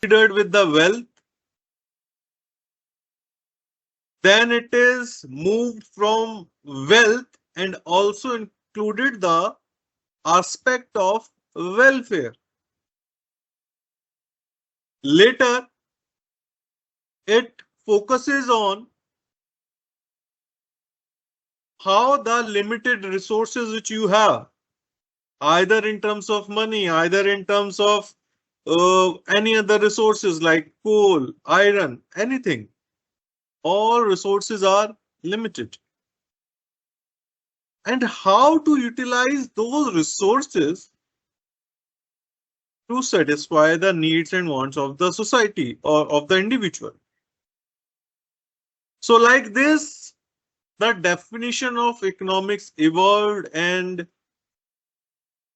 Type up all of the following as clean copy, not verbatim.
considered with the wealth, then it is moved from wealth and also included the aspect of welfare. Later, it focuses on how the limited resources which you have, either in terms of money, either in terms of any other resources like coal, iron, anything, all resources are limited. And how to utilize those resources to satisfy the needs and wants of the society or of the individual. So, like this, the definition of economics evolved, and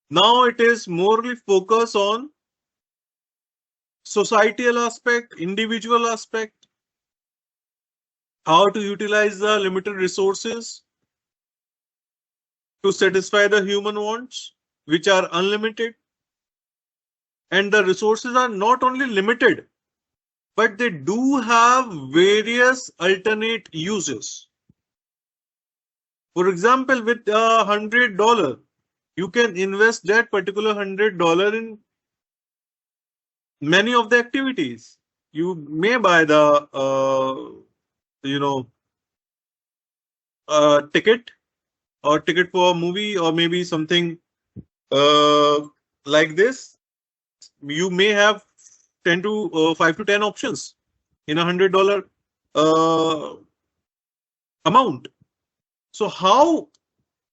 now it is morely focused on societal aspect, individual aspect, how to utilize the limited resources to satisfy the human wants, which are unlimited. And the resources are not only limited, but they do have various alternate uses. For example, with $100, you can invest that particular $100 in many of the activities. You may buy the you know ticket, or ticket for a movie, or maybe something uh, like this. You may have 5 to 10 options in $100 uh, amount. So how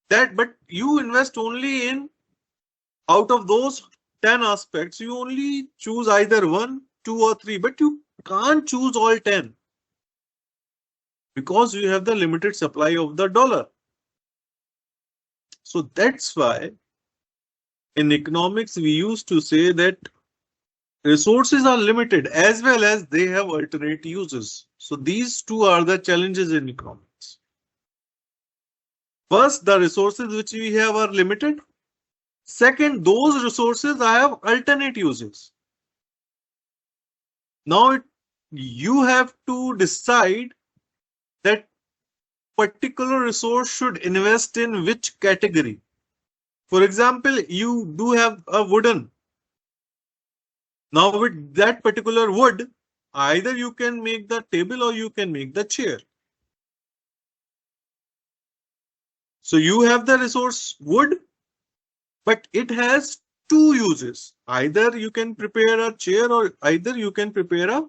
that, but you invest only in, out of those 10 aspects, you only choose either one, two, or three, but you can't choose all 10 because you have the limited supply of the dollar. So that's why in economics we used to say that resources are limited as well as they have alternate uses. So these two are the challenges in economics. First, the resources which we have are limited. Second, those resources have alternate uses. Now you have to decide that particular resource should invest in which category. For example, you do have a wooden. Now with that particular wood, either you can make the table or you can make the chair. So you have the resource wood, but it has two uses. Either you can prepare a chair or either you can prepare a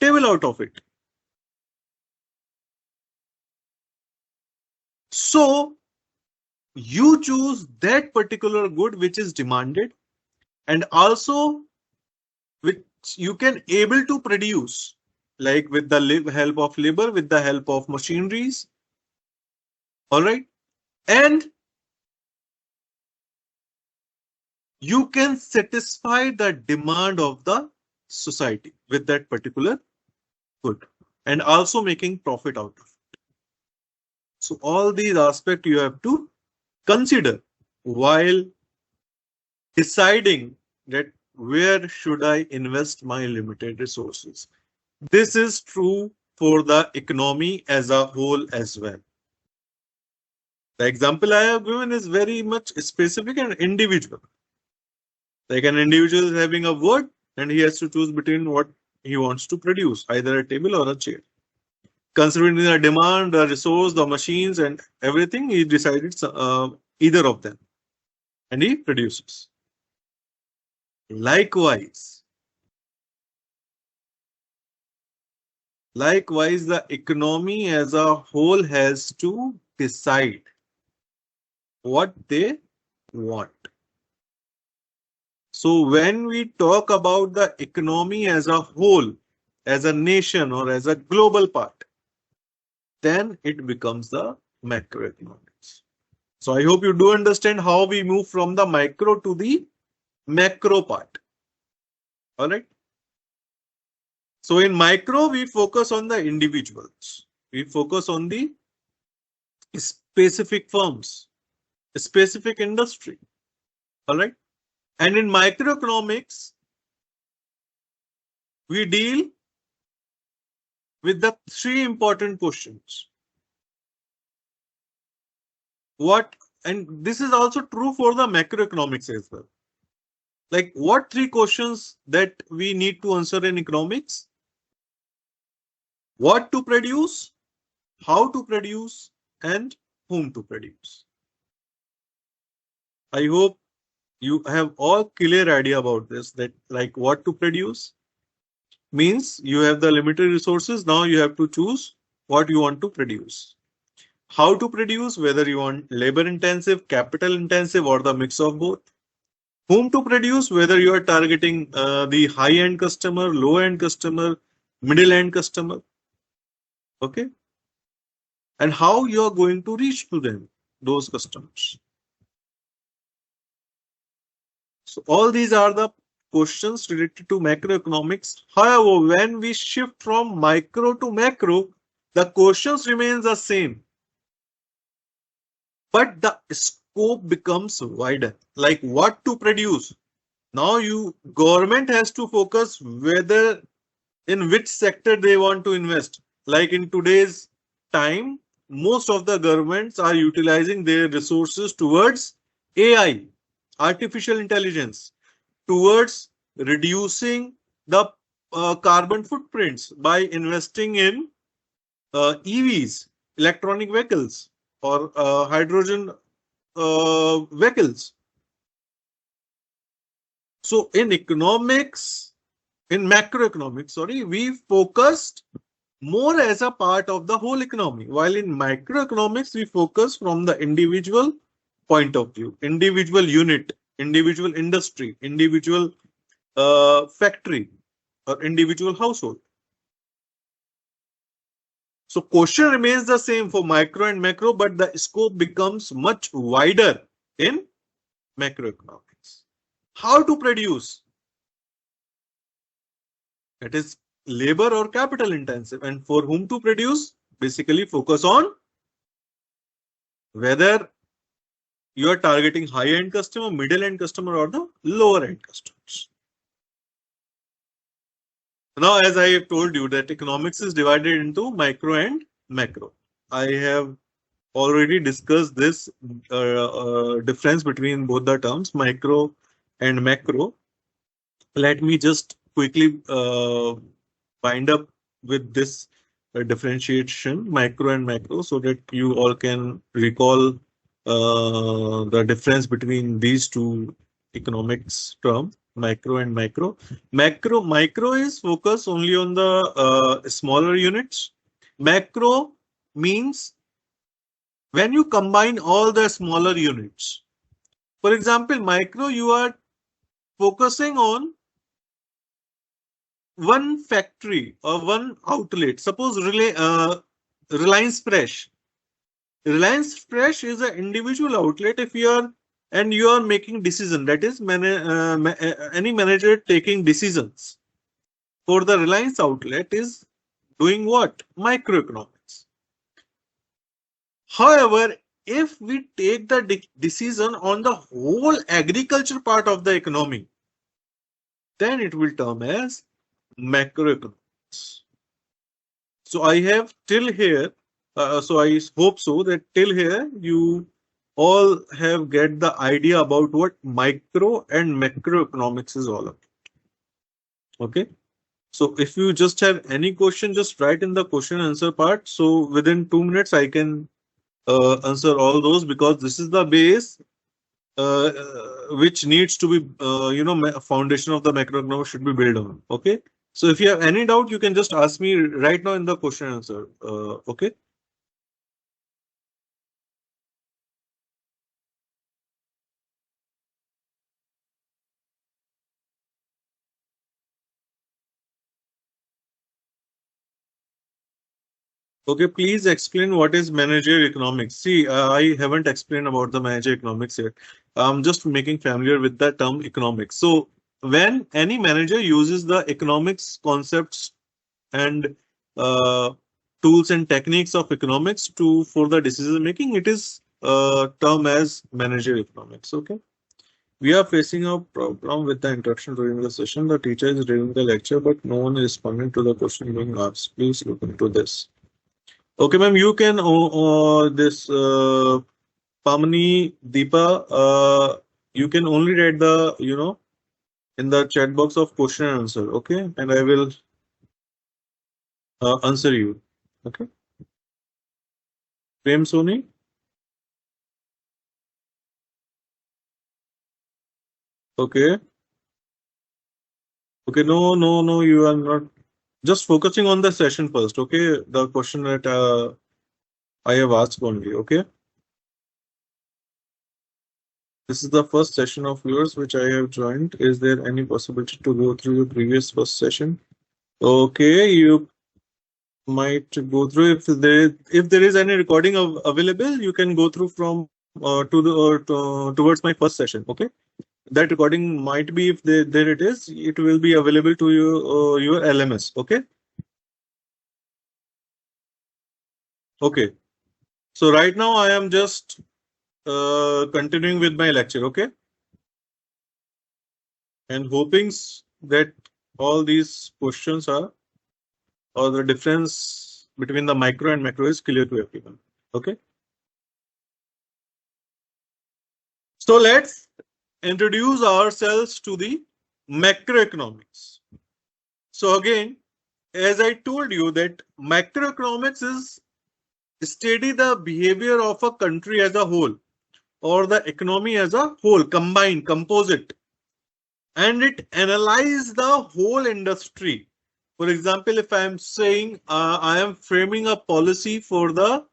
table out of it. So you choose that particular good which is demanded and also which you can able to produce, like with the help of labor, with the help of machineries. All right. And you can satisfy the demand of the society with that particular good and also making profit out of it. So all these aspects you have to consider while deciding that where should I invest my limited resources. This is true for the economy as a whole as well. The example I have given is very much specific and individual. Like an individual is having a word and he has to choose between what he wants to produce, either a table or a chair. Considering the demand, the resource, the machines, and everything, he decided either of them and he produces. Likewise, the economy as a whole has to decide what they want. So when we talk about the economy as a whole, as a nation or as a global part, then it becomes the macroeconomics. So I hope you do understand how we move from the micro to the macro part. All right. So in micro, we focus on the individuals. We focus on the specific firms, specific industry. All right. And in microeconomics, we deal with the three important questions. What, and this is also true for the macroeconomics as well. Like what three questions that we need to answer in economics? What to produce, how to produce, and whom to produce. I hope you have all clear idea about this, that like what to produce means you have the limited resources. Now you have to choose what you want to produce. How to produce, whether you want labor intensive, capital intensive, or the mix of both. Whom to produce, whether you are targeting the high end customer, low end customer, middle end customer. Okay. And how you are going to reach to them, those customers. So all these are the questions related to macroeconomics. However, when we shift from micro to macro, the questions remains the same, but the scope becomes wider. Like what to produce. Now government has to focus whether in which sector they want to invest. Like in today's time, most of the governments are utilizing their resources towards AI, artificial intelligence, towards reducing the carbon footprints by investing in EVs, electronic vehicles, or hydrogen vehicles. So in economics, in macroeconomics, sorry, we focused more as a part of the whole economy, while in microeconomics, we focus from the individual point of view, individual unit, individual industry, individual factory, or individual household. So question remains the same for micro and macro, but the scope becomes much wider in macroeconomics. How to produce? It is labor or capital intensive, and for whom to produce? Basically focus on whether you are targeting high-end customer, middle-end customer, or the lower-end customers. Now, as I have told you that economics is divided into micro and macro. I have already discussed this difference between both the terms, micro and macro. Let me just quickly wind up with this differentiation, micro and macro, so that you all can recall the difference between these two economics term, micro and macro. Micro is focused only on the smaller units. Macro means when you combine all the smaller units. For example, micro, you are focusing on one factory or one outlet. Suppose Reliance Fresh. Reliance Fresh is an individual outlet. If you are and you are making decision, that is any manager taking decisions for the Reliance outlet is doing what? Microeconomics. However, if we take the decision on the whole agriculture part of the economy, then it will term as macroeconomics. So I have till here, so I hope so that till here you all have get the idea about what micro and macroeconomics is all about. Okay. So if you just have any question, just write in the question answer part. So within 2 minutes, I can answer all those, because this is the base which needs to be, foundation of the macroeconomics should be built on. Okay. So if you have any doubt, you can just ask me right now in the question answer. Okay. Okay, please explain what is managerial economics. See, I haven't explained about the managerial economics yet. I'm just making familiar with the term economics. So when any manager uses the economics concepts and tools and techniques of economics for the decision making, it is termed as managerial economics. Okay. We are facing a problem with the interaction during the session. The teacher is reading the lecture, but no one is responding to the question being asked. Please look into this. Okay, ma'am, you can this Pamani Deepa. You can only write the in the chat box of question and answer. Okay, and I will answer you. Okay, Prem Soni. Okay, okay. No, no, no. You are not. Just focusing on the session first. Okay, the question that I have asked only. Okay. This is the first session of yours which I have joined. Is there any possibility to go through your previous first session? Okay, you might go through if there is any recording available, you can go through from towards my first session. Okay, that recording might be if there it is, it will be available to you your LMS. Okay, okay. So right now I am just continuing with my lecture. Okay, and hoping that all these questions are or the difference between the micro and macro is clear to everyone. Okay. So let's introduce ourselves to the macroeconomics. So again, as I told you that macroeconomics is study the behavior of a country as a whole or the economy as a whole, combined, composite, and it analyze the whole industry. For example, if I am saying I am framing a policy for the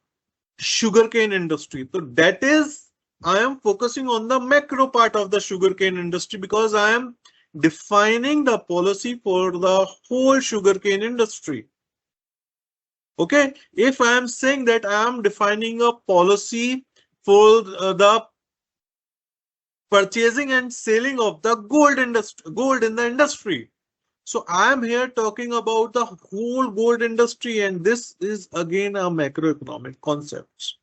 sugarcane industry. So that is, I am focusing on the macro part of the sugarcane industry because I am defining the policy for the whole sugarcane industry. Okay, if I am saying that I am defining a policy for the purchasing and selling of the gold in the industry. So I am here talking about the whole gold industry, and this is again a macroeconomic concept.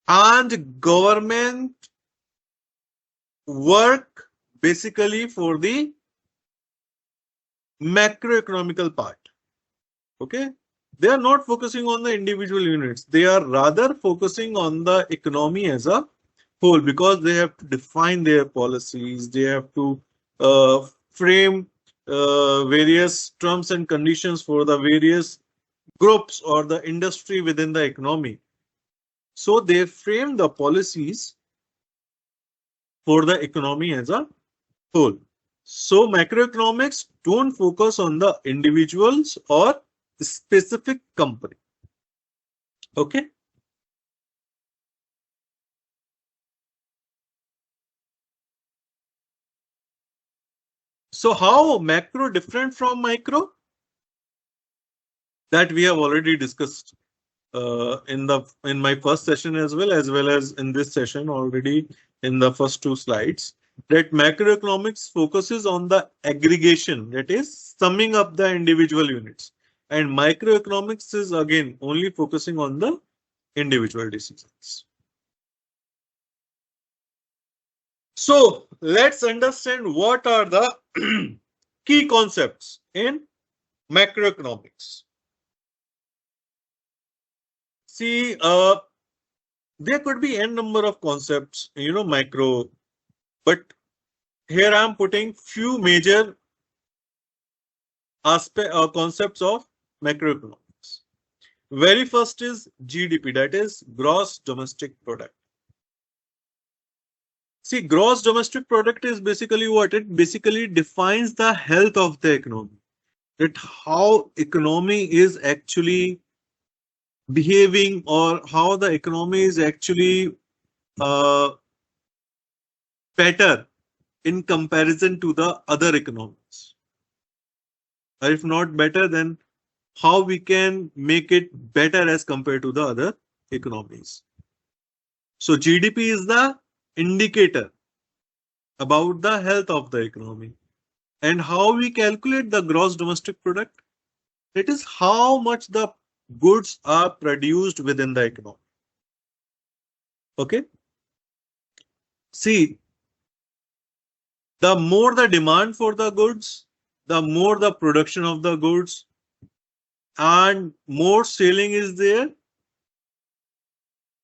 And government work basically for the macroeconomical part. Okay, they are not focusing on the individual units, they are rather focusing on the economy as a whole because they have to define their policies, they have to frame various terms and conditions for the various groups or the industry within the economy. So they frame the policies for the economy as a whole. So macroeconomics don't focus on the individuals or specific company. Okay. So how macro different from micro? That we have already discussed in my first session as well as in this session already in the first two slides. That macroeconomics focuses on the aggregation, that is summing up the individual units, and microeconomics is again only focusing on the individual decisions. So let's understand what are the key concepts in macroeconomics. See, there could be n number of concepts, macro, but here I am putting few major aspect concepts of macroeconomics. Very first is GDP, that is gross domestic product. See, gross domestic product is basically what? It basically defines the health of the economy. That how economy is actually behaving or how the economy is actually uh, better in comparison to the other economies. Or if not better, then how we can make it better as compared to the other economies. So GDP is the indicator about the health of the economy. And how we calculate the gross domestic product? It is how much the goods are produced within the economy. Okay. See, The more the demand for the goods, the more the production of the goods, and more selling is there,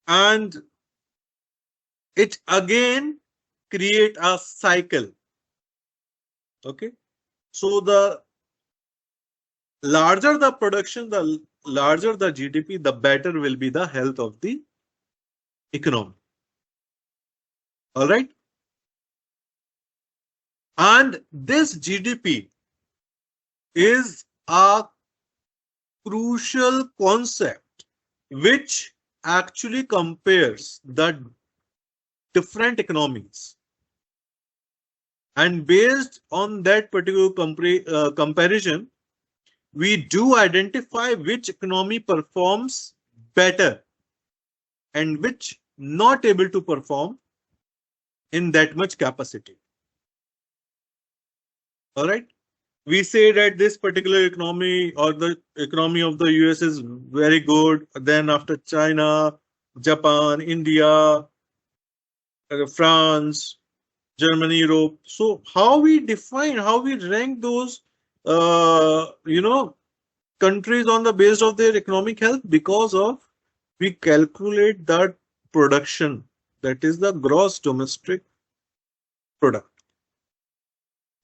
and it again create a cycle. Okay, so the larger the production, the larger the GDP, the better will be the health of the economy. All right, and this GDP is a crucial concept which actually compares the different economies, and based on that particular comparison, we do identify which economy performs better and which not able to perform in that much capacity. All right, we say that this particular economy or the economy of the US is very good, then after China, Japan, India, France, Germany, Europe. So how we define, how we rank those, countries on the base of their economic health? Because of we calculate that production, that is the gross domestic product.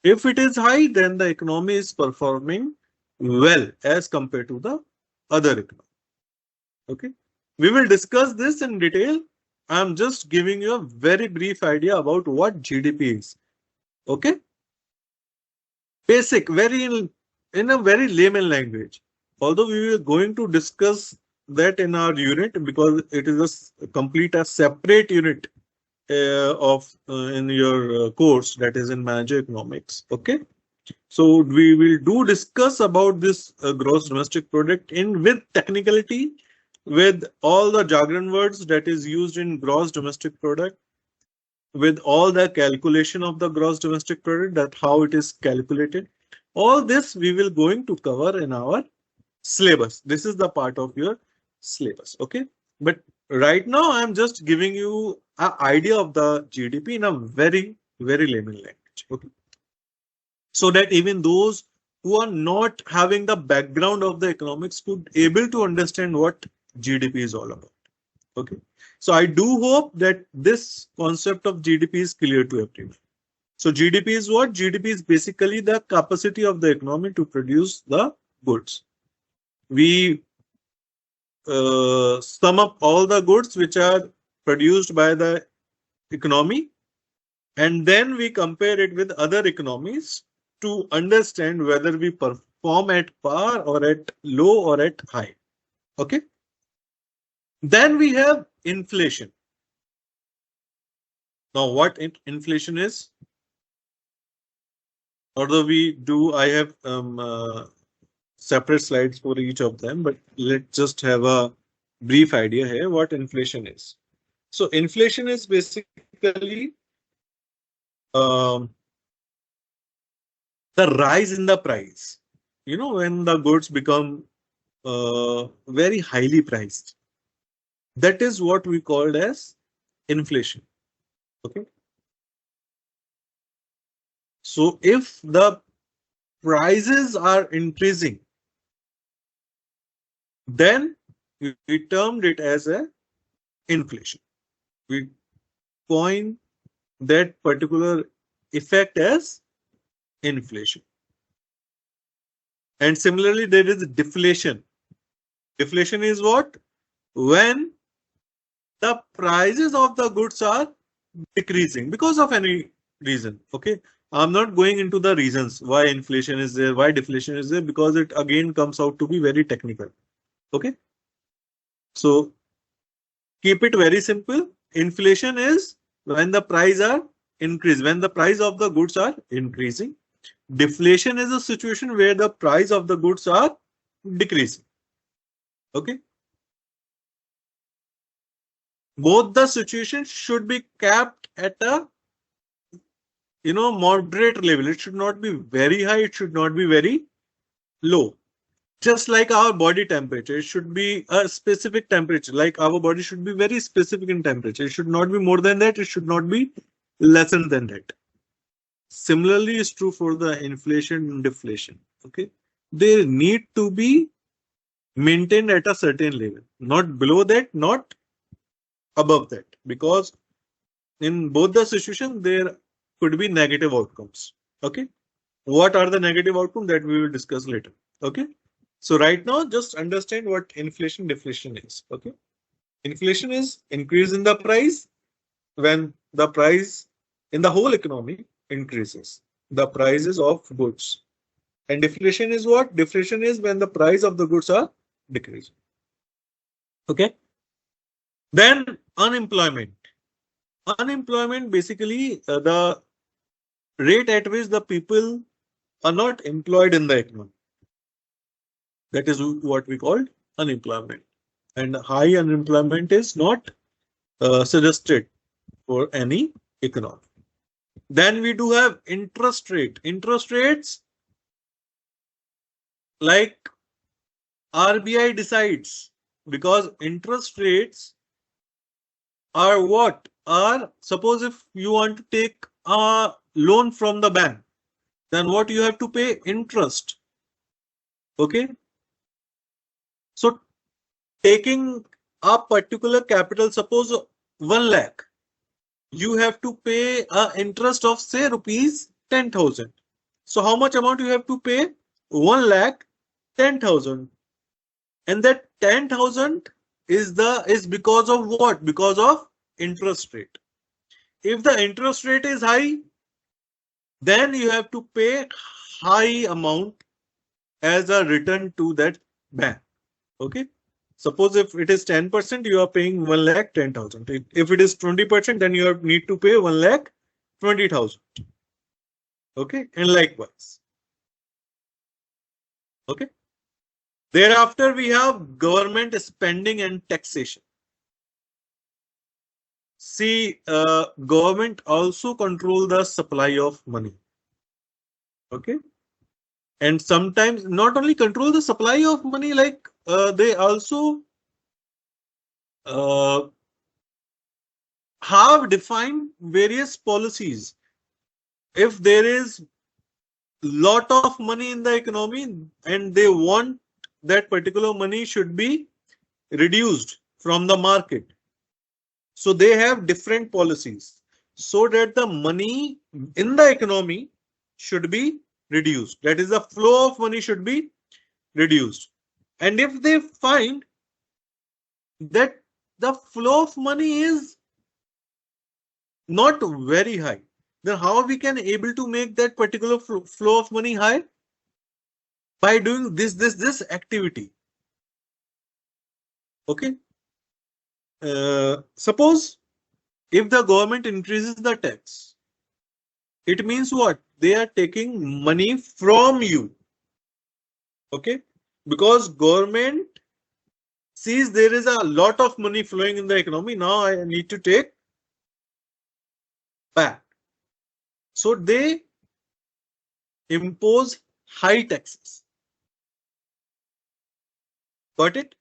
If it is high, then the economy is performing well as compared to the other economy. Okay, we will discuss this in detail. I'm just giving you a very brief idea about what GDP is. Okay, basic, very in a very layman language. Although we were going to discuss that in our unit because it is a complete a separate unit of in your course, that is in Manager Economics. Okay, so we will do discuss about this gross domestic product in with technicality, with all the jargon words that is used in gross domestic product, with all the calculation of the gross domestic product, that how it is calculated. All this we will going to cover in our syllabus. This is the part of your syllabus. Okay, but right now I'm just giving you an idea of the GDP in a very layman language. Okay, so that even those who are not having the background of the economics could able to understand what GDP is all about. Okay, so I do hope that this concept of GDP is clear to everyone. So GDP is what? GDP is basically the capacity of the economy to produce the goods. We sum up all the goods which are produced by the economy, and then we compare it with other economies to understand whether we perform at par or at low or at high. Okay, then we have inflation. Now what inflation is, although we do, I have separate slides for each of them, but let's just have a brief idea here what inflation is. So inflation is basically the rise in the price. You know, when the goods become very highly priced, that is what we called as inflation. Okay, so if the prices are increasing, then we termed it as a inflation. We coin that particular effect as inflation. And similarly, there is deflation. Deflation is what? When the prices of the goods are decreasing because of any reason. Okay, I'm not going into the reasons why inflation is there, why deflation is there, because it again comes out to be very technical. Okay, so keep it very simple. Inflation is when the price are increased, when the price of the goods are increasing. Deflation is a situation where the price of the goods are decreasing. Okay, both the situations should be kept at a moderate level. It should not be very high, it should not be very low. Just like our body temperature, it should be a specific temperature. Like our body should be very specific in temperature. It should not be more than that, it should not be lesser than that. Similarly is true for the inflation and deflation. Okay, they need to be maintained at a certain level, not below that, not above that, because in both the situations there could be negative outcomes. Okay, what are the negative outcomes that we will discuss later? Okay, so right now just understand what inflation deflation is. Okay, inflation is increase in the price when the price in the whole economy increases, the prices of goods. And deflation is what? Deflation is when the price of the goods are decreasing. Okay, then unemployment. Unemployment basically the rate at which the people are not employed in the economy. That is what we call unemployment. And high unemployment is not suggested for any economy. Then we do have interest rate. Interest rates, like RBI decides, because interest rates are what? Are, suppose if you want to take a loan from the bank, then what you have to pay? Interest. Okay. So taking a particular capital, suppose 1 lakh, you have to pay a interest of say rupees 10,000. So how much amount you have to pay? 1 lakh 10,000. And that 10,000 is because of what? Because of interest rate. If the interest rate is high, then you have to pay high amount as a return to that bank. Okay. Suppose if it is 10%, you are paying 1 lakh 10,000. If it is 20%, then you need to pay 1 lakh 20,000. Okay. And likewise. Okay. Thereafter, we have government spending and taxation. See, government also control the supply of money. Okay. And sometimes not only control the supply of money, like they also have defined various policies. If there is lot of money in the economy and they want that particular money should be reduced from the market, so they have different policies so that the money in the economy should be reduced. That is, the flow of money should be reduced. And if they find that the flow of money is not very high, then how we can able to make that particular flow of money high? By doing this activity. Okay. Suppose if the government increases the tax, it means what? They are taking money from you. Okay. Because government sees there is a lot of money flowing in the economy. Now I need to take back. So they impose high taxes. Got it?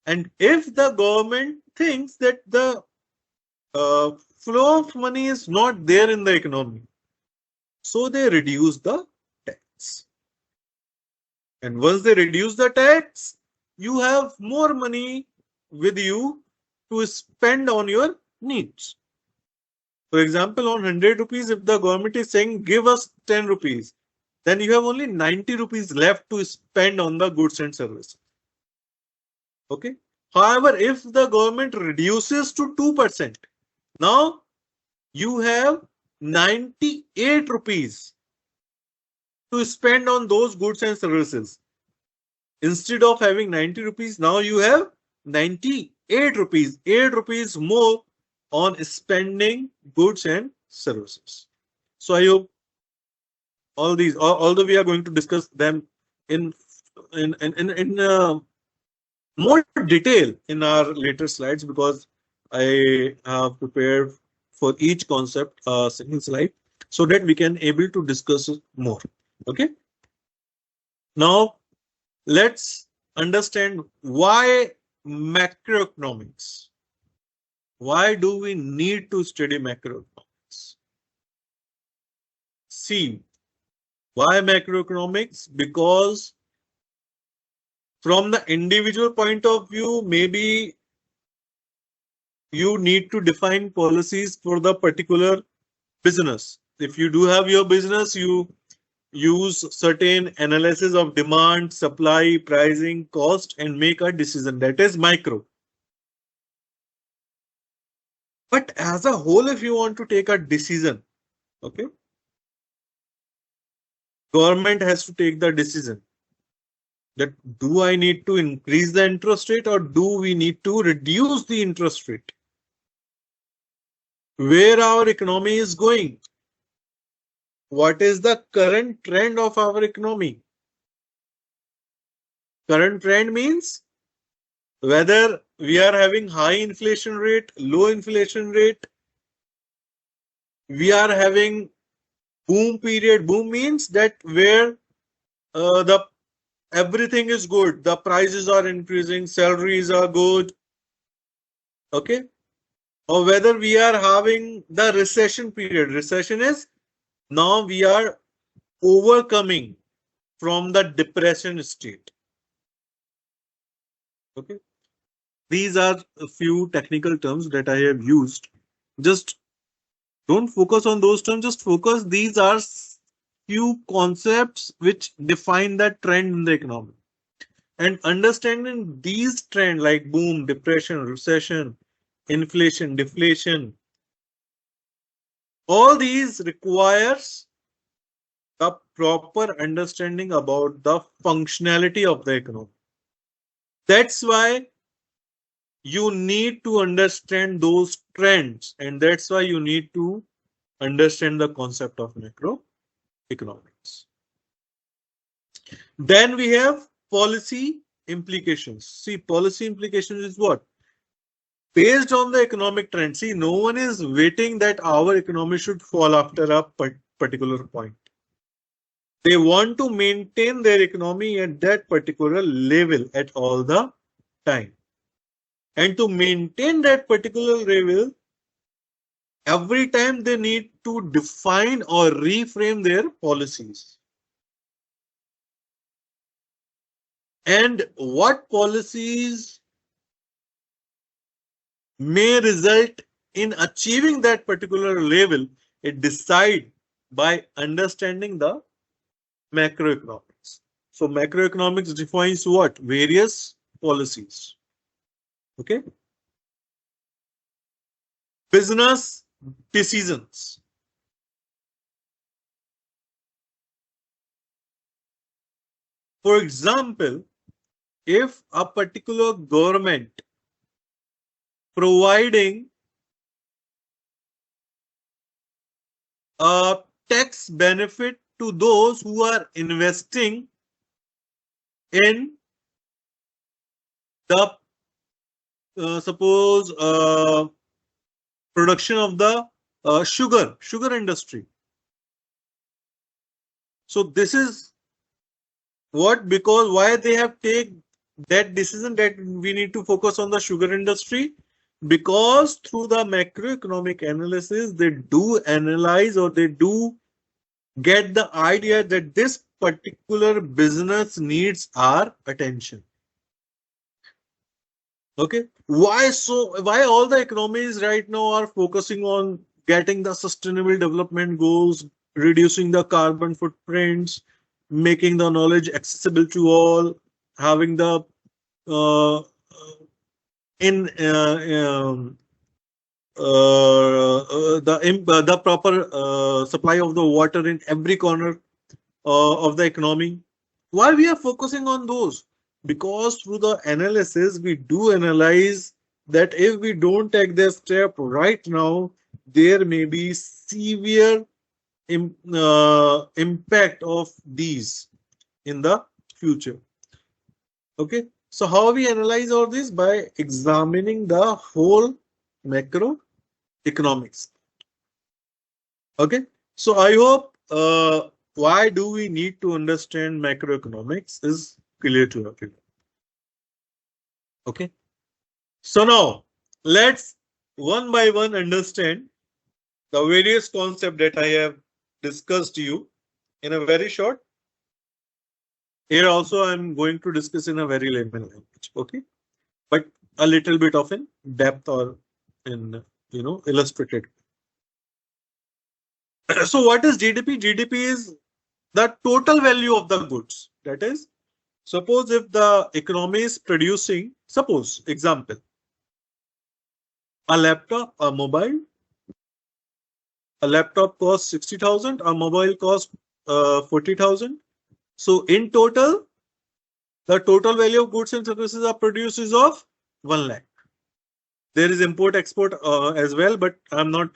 And if the government thinks that the flow of money is not there in the economy, so they reduce the tax. And once they reduce the tax, you have more money with you to spend on your needs. For example, on 100 rupees, if the government is saying give us 10 rupees, then you have only 90 rupees left to spend on the goods and services. Okay. However, if the government reduces to 2%, now you have 98 rupees to spend on those goods and services. Instead of having 90 rupees, now you have 98 rupees, 8 rupees more on spending goods and services. So I hope all these, although we are going to discuss them in more detail in our later slides, because I have prepared for each concept a second slide so that we can able to discuss more. Okay. Now let's understand why macroeconomics. Why do we need to study macroeconomics? See, why macroeconomics? Because from the individual point of view, maybe you need to define policies for the particular business. If you do have your business, you use certain analysis of demand, supply, pricing, cost, and make a decision. That is micro. But as a whole, if you want to take a decision, okay, government has to take the decision that do I need to increase the interest rate or do we need to reduce the interest rate? Where our economy is going? What is the current trend of our economy? Current trend means whether we are having high inflation rate, low inflation rate, we are having boom period. Boom means that where the everything is good, the prices are increasing, salaries are good, okay? Or whether we are having the recession period. Recession is now we are overcoming from the depression state. Okay. These are a few technical terms that I have used. Just don't focus on those terms, just focus. These are few concepts which define the trend in the economy. And understanding these trends like boom, depression, recession, inflation, deflation, all these requires the proper understanding about the functionality of the economy. That's why you need to understand those trends, and that's why you need to understand the concept of macroeconomics. Then we have policy implications. See, policy implications is what? Based on the economic trend. See, no one is waiting that our economy should fall after a particular point. They want to maintain their economy at that particular level at all the time. And to maintain that particular level, every time they need to define or reframe their policies. And what policies may result in achieving that particular level, it decide by understanding the macroeconomics. So macroeconomics defines what? Various policies. Okay. Business decisions. For example, if a particular government providing a tax benefit to those who are investing in the suppose production of the sugar industry. So this is what, because why they have taken that decision that we need to focus on the sugar industry, because through the macroeconomic analysis they do analyze or they do get the idea that this particular business needs our attention. Okay, why all the economies right now are focusing on getting the sustainable development goals, reducing the carbon footprints, making the knowledge accessible to all, having the in the proper supply of the water in every corner of the economy. Why we are focusing on those? Because through the analysis we do analyze that if we don't take this step right now, there may be severe impact of these in the future. Okay, so how we analyze all this? By examining the whole macroeconomics. Okay, so I hope why do we need to understand macroeconomics is clear to everyone. Okay, so now let's one by one understand the various concepts that I have discussed you in a very short. Here also I'm going to discuss in a very layman language. Okay, but a little bit of in depth or in illustrated. So what is GDP? GDP is the total value of the goods. That is, suppose if the economy is producing, suppose example, a laptop, a mobile, a laptop costs 60,000, a mobile costs 40,000. So in total, the total value of goods and services are produced is of 1 lakh. There is import export as well, but I'm not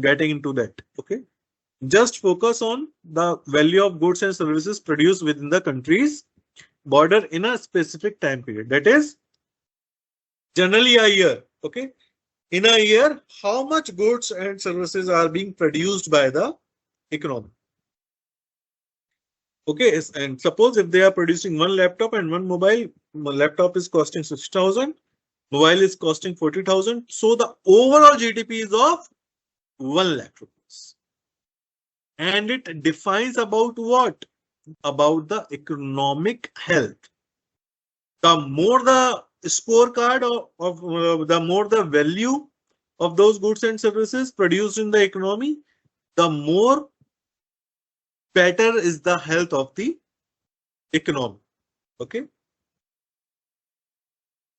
getting into that. Okay. Just focus on the value of goods and services produced within the country's border in a specific time period. That is generally a year. Okay. In a year, how much goods and services are being produced by the economy? Okay. And suppose if they are producing one laptop and one mobile, laptop is costing 60,000, mobile is costing 40,000. So the overall GDP is of 1 lakh rupees. And it defines about what? About the economic health. The more the scorecard of the more the value of those goods and services produced in the economy, the more better is the health of the economy. Okay.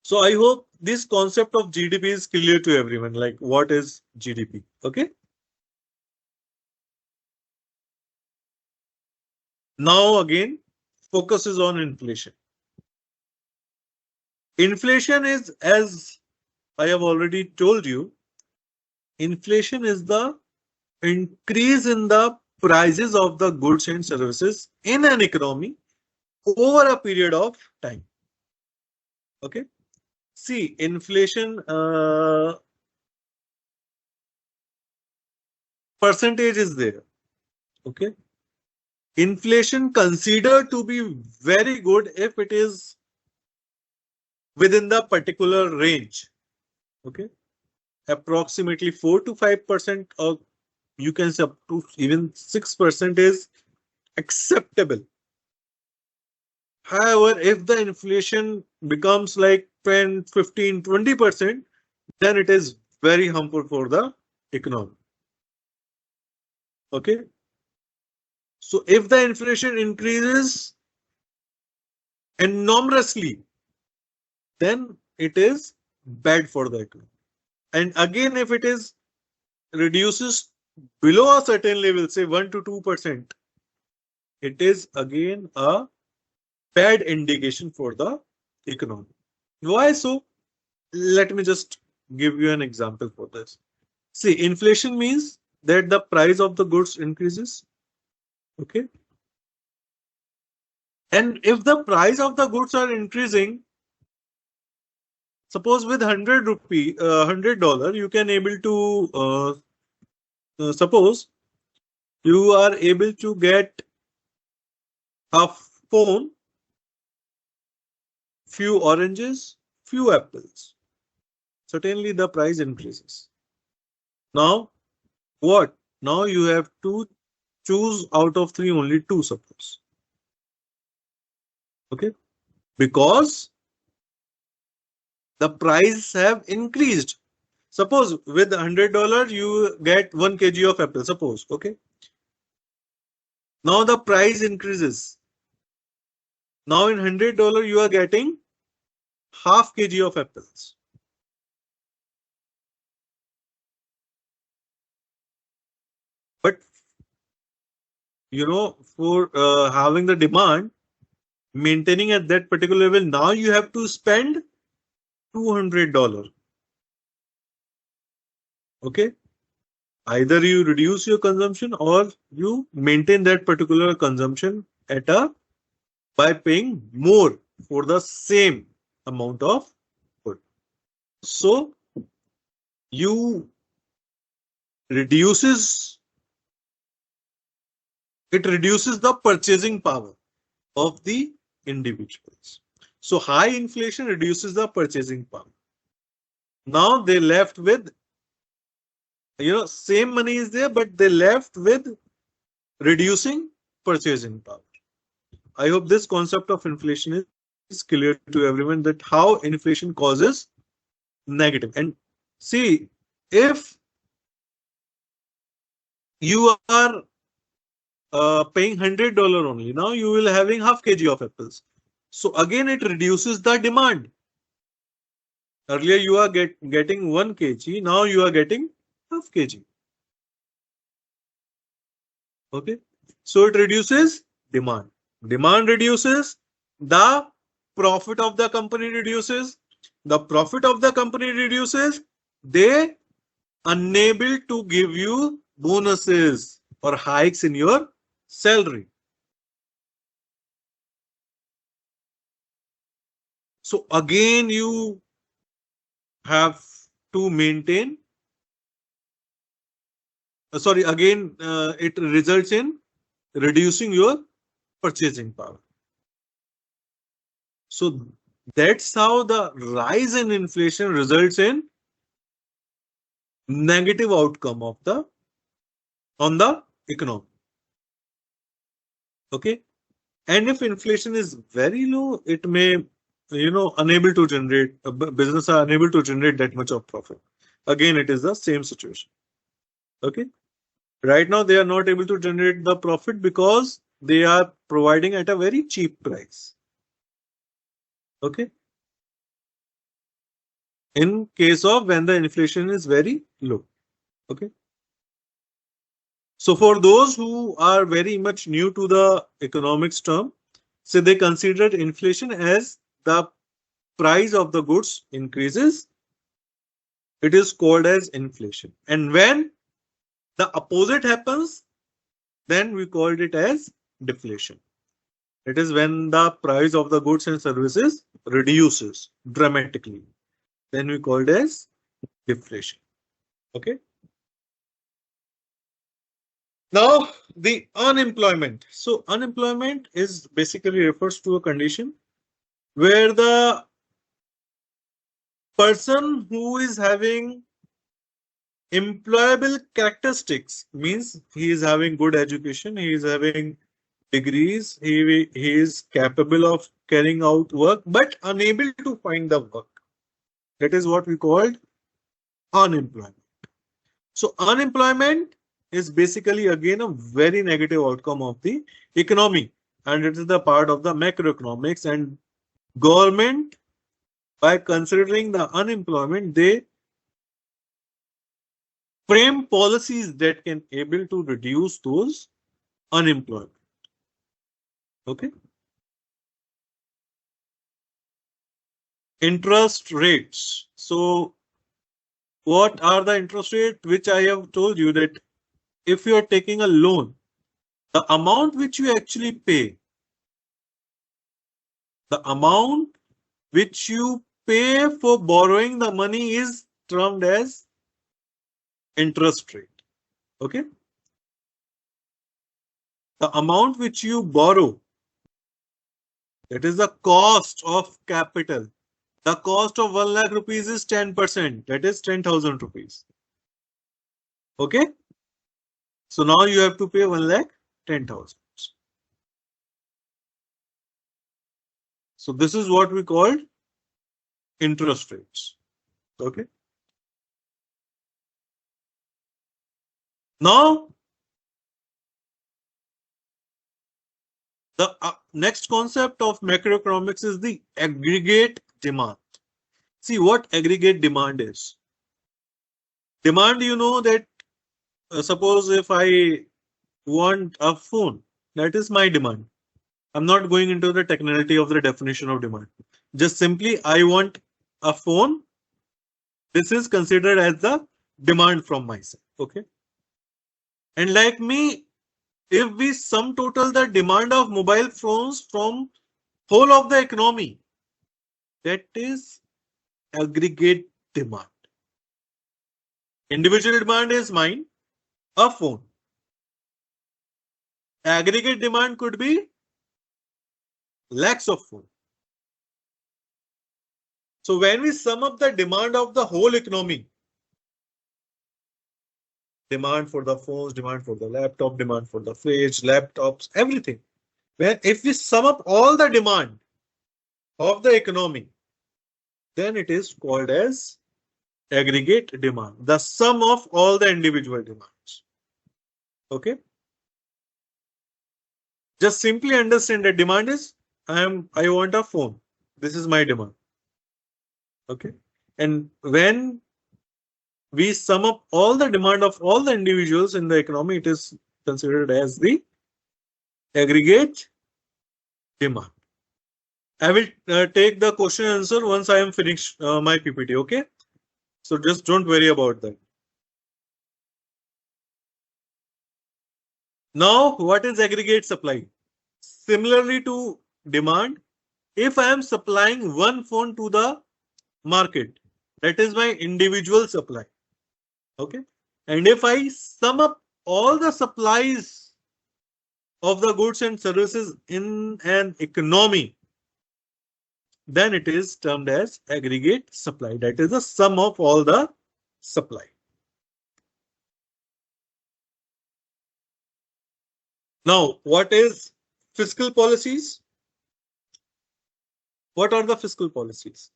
So I hope this concept of GDP is clear to everyone. Like what is GDP? Okay. Now again, focus is on inflation. Inflation is, as I have already told you, inflation is the increase in the prices of the goods and services in an economy over a period of time. Okay. See, inflation percentage is there. Okay. Inflation considered to be very good if it is within the particular range. Okay. Approximately 4 to 5%, or you can say up to even 6% is acceptable. However, if the inflation becomes like 10, 15, 20%, then it is very harmful for the economy. Okay. So if the inflation increases enormously, then it is bad for the economy. And again, if it is reduces below a certain level, say 1 to 2%, it is again a bad indication for the economy. Why so? Let me just give you an example for this. See, inflation means that the price of the goods increases. Okay. And if the price of the goods are increasing, suppose with 100 rupee, $100, you can able to suppose you are able to get a phone, few oranges, few apples. Certainly the price increases. Now what? Now you have to choose out of 3 only 2, suppose. Okay. Because the price have increased. Suppose with $100 you get 1 kg of apple, suppose. Okay. Now the price increases. Now in $100 you are getting half kg of apples. But for having the demand, maintaining at that particular level, now you have to spend $200. Okay. Either you reduce your consumption or you maintain that particular consumption at by paying more for the same amount of food. So you reduces the purchasing power of the individuals. So high inflation reduces the purchasing power. Now they left with, same money is there, but they left with reducing purchasing power. I hope this concept of inflation is clear to everyone, that how inflation causes negative. And see, if you are paying $100 only, now you will having half kg of apples. So again, it reduces the demand. Earlier you are getting 1 kg, now you are getting half kg. Okay, so it reduces demand. Demand reduces, the profit of the company reduces. The profit of the company reduces. They unable to give you bonuses or hikes in your salary. So again, you have to maintain. Sorry, again, it results in reducing your purchasing power. So that's how the rise in inflation results in negative outcome of the on the economy. Okay, and if inflation is very low, it may, unable to generate, business are unable to generate that much of profit. Again, it is the same situation. Okay, right now they are not able to generate the profit because they are providing at a very cheap price. Okay, in case of when the inflation is very low. Okay, so for those who are very much new to the economics term, so they consider inflation as the price of the goods increases, it is called as inflation. And when the opposite happens, then we called it as deflation. It is when the price of the goods and services reduces dramatically. Then we called as deflation. Okay. Now the unemployment. So unemployment is basically refers to a condition where the person who is having employable characteristics, means he is having good education, he is having degrees, he is capable of carrying out work but unable to find the work. That is what we called unemployment. So unemployment is basically again a very negative outcome of the economy, and it is the part of the macroeconomics. And government, by considering the unemployment, they frame policies that can able to reduce those unemployment. Okay. Interest rates. So what are the interest rate, which I have told you that if you are taking a loan, the amount which you actually pay, the amount which you pay for borrowing the money is termed as interest rate. Okay. The amount which you borrow, that is the cost of capital. The cost of 1 lakh rupees is 10%. That is 10,000 rupees. Okay. So now you have to pay 1 lakh 10,000. So this is what we called interest rates. Okay. Now the next concept of macroeconomics is the aggregate demand. See what aggregate demand is. Demand, you know that suppose if I want a phone, that is my demand. I'm not going into the technicality of the definition of demand. Just simply I want a phone. This is considered as the demand from myself. Okay. And like me, if we sum total the demand of mobile phones from whole of the economy, that is aggregate demand. Individual demand is mine, a phone. Aggregate demand could be lakhs of phone. So when we sum up the demand of the whole economy, Demand for the phones, demand for the laptop, demand for the fridge, laptops, everything. Where if we sum up all the demand of the economy, then it is called as aggregate demand, the sum of all the individual demands. Okay. Just simply understand that demand is I want a phone. This is my demand. Okay. And when we sum up all the demand of all the individuals in the economy, it is considered as the aggregate demand. I will take the question answer once I am finished my PPT. Okay. So just don't worry about that. Now, what is aggregate supply? Similarly to demand, if I am supplying one phone to the market, that is my individual supply. Okay. And if I sum up all the supplies of the goods and services in an economy, then it is termed as aggregate supply. That is the sum of all the supply. Now, what is fiscal policies? What are the fiscal policies?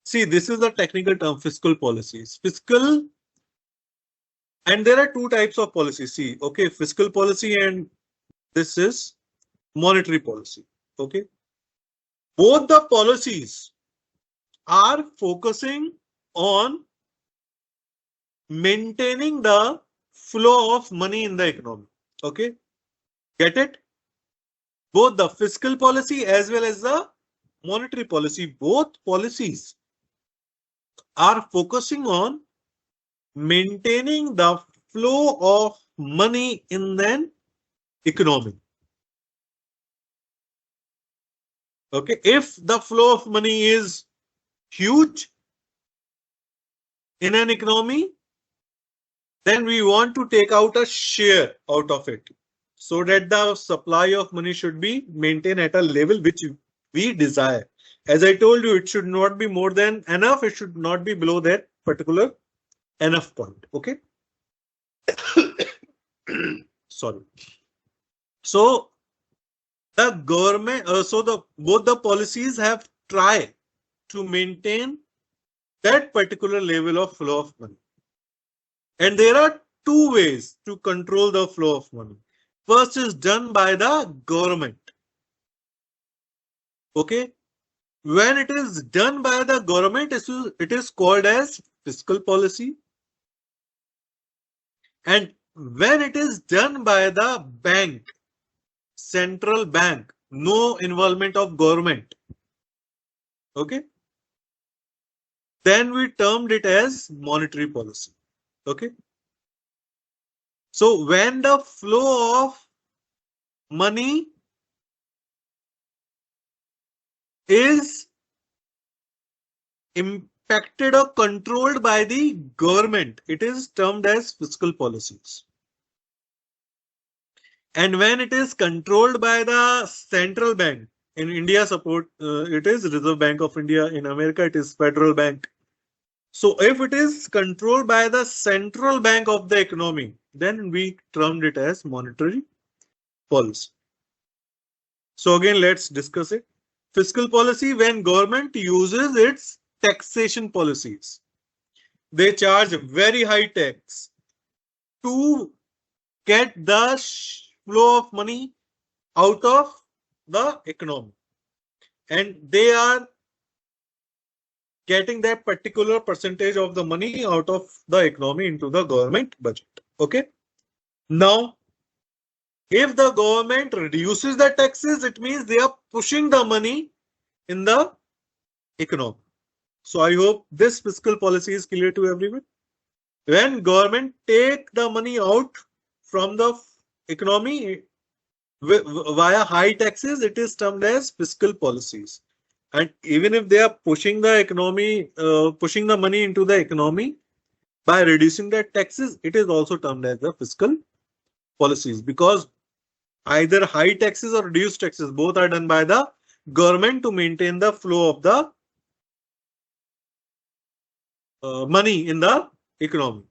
See, this is the technical term, fiscal policies. Fiscal, and there are two types of policies. See, okay, fiscal policy and this is monetary policy. Okay. Both the policies are focusing on maintaining the flow of money in the economy. Okay. Get it? Both the fiscal policy as well as the monetary policy, both policies are focusing on maintaining the flow of money in the economy. Okay, if the flow of money is huge in an economy, then we want to take out a share out of it so that the supply of money should be maintained at a level which we desire. As I told you, it should not be more than enough. It should not be below that particular enough point. Okay. Sorry. So the government, both the policies have tried to maintain that particular level of flow of money. And there are two ways to control the flow of money. First is done by the government. Okay. When it is done by the government, it is called as fiscal policy. And when it is done by the bank, central bank, no involvement of government. Okay. Then we termed it as monetary policy. Okay. So when the flow of money is impacted or controlled by the government, it is termed as fiscal policies. And when it is controlled by the central bank, in India it is Reserve Bank of India, in America it is Federal Bank. So if it is controlled by the central bank of the economy, then we termed it as monetary policy. So again, let's discuss it. Fiscal policy, when government uses its taxation policies, they charge very high tax to get the flow of money out of the economy, and they are getting that particular percentage of the money out of the economy into the government budget. Okay. Now, if the government reduces the taxes, it means they are pushing the money in the economy. So I hope this fiscal policy is clear to everyone. When government take the money out from the economy via high taxes, it is termed as fiscal policies. And even if they are pushing the economy, pushing the money into the economy by reducing the taxes, it is also termed as the fiscal policies, because either high taxes or reduced taxes, both are done by the government to maintain the flow of the money in the economy.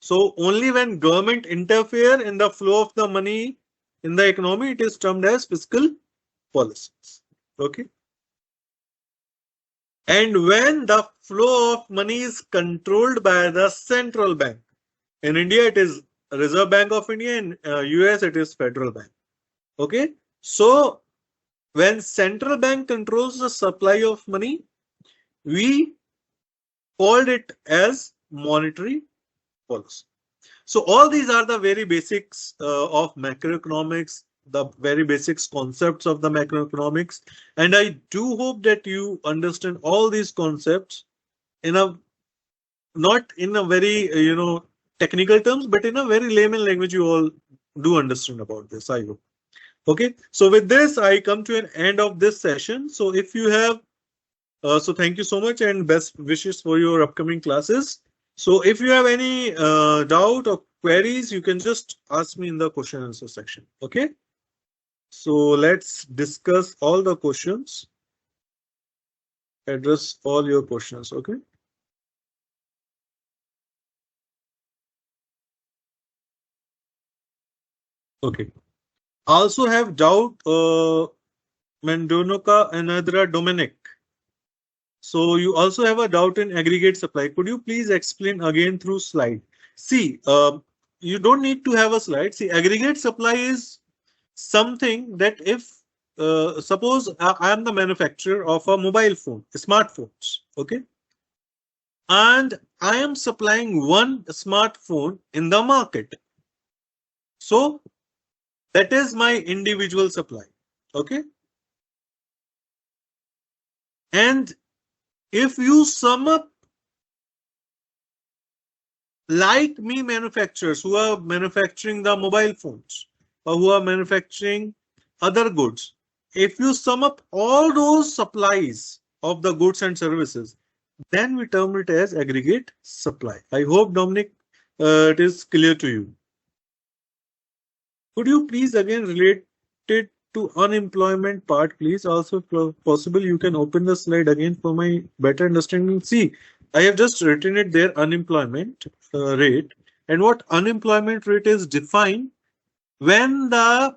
So only when government interfere in the flow of the money in the economy, it is termed as fiscal policies. Okay. And when the flow of money is controlled by the central bank. In India, it is Reserve Bank of India. In US, it is Federal Bank. Okay. So when central bank controls the supply of money, we called it as monetary policy. So all these are the very basics of macroeconomics, the very basics concepts of the macroeconomics. And I do hope that you understand all these concepts in a not in a very technical terms, but in a very layman language. You all do understand about this, I hope. Okay, so with this I come to an end of this session. So if you have so thank you so much and best wishes for your upcoming classes. So if you have any doubt or queries, you can just ask me in the question answer section. Okay, so let's discuss all the questions, address all your questions. Okay. Okay. Also have doubt, Mendonoka and Adra Dominic. So you also have a doubt in aggregate supply. Could you please explain again through slide? See, you don't need to have a slide. See, aggregate supply is something that if suppose I am the manufacturer of a mobile phone, smartphones, okay, and I am supplying one smartphone in the market. So that is my individual supply, okay. And if you sum up like me manufacturers who are manufacturing the mobile phones or who are manufacturing other goods, if you sum up all those supplies of the goods and services, then we term it as aggregate supply. I hope, Dominic, it is clear to you. Could you please again relate it to unemployment part, please? Also, possible you can open the slide again for my better understanding. See, I have just written it there, unemployment rate, and what unemployment rate is defined when the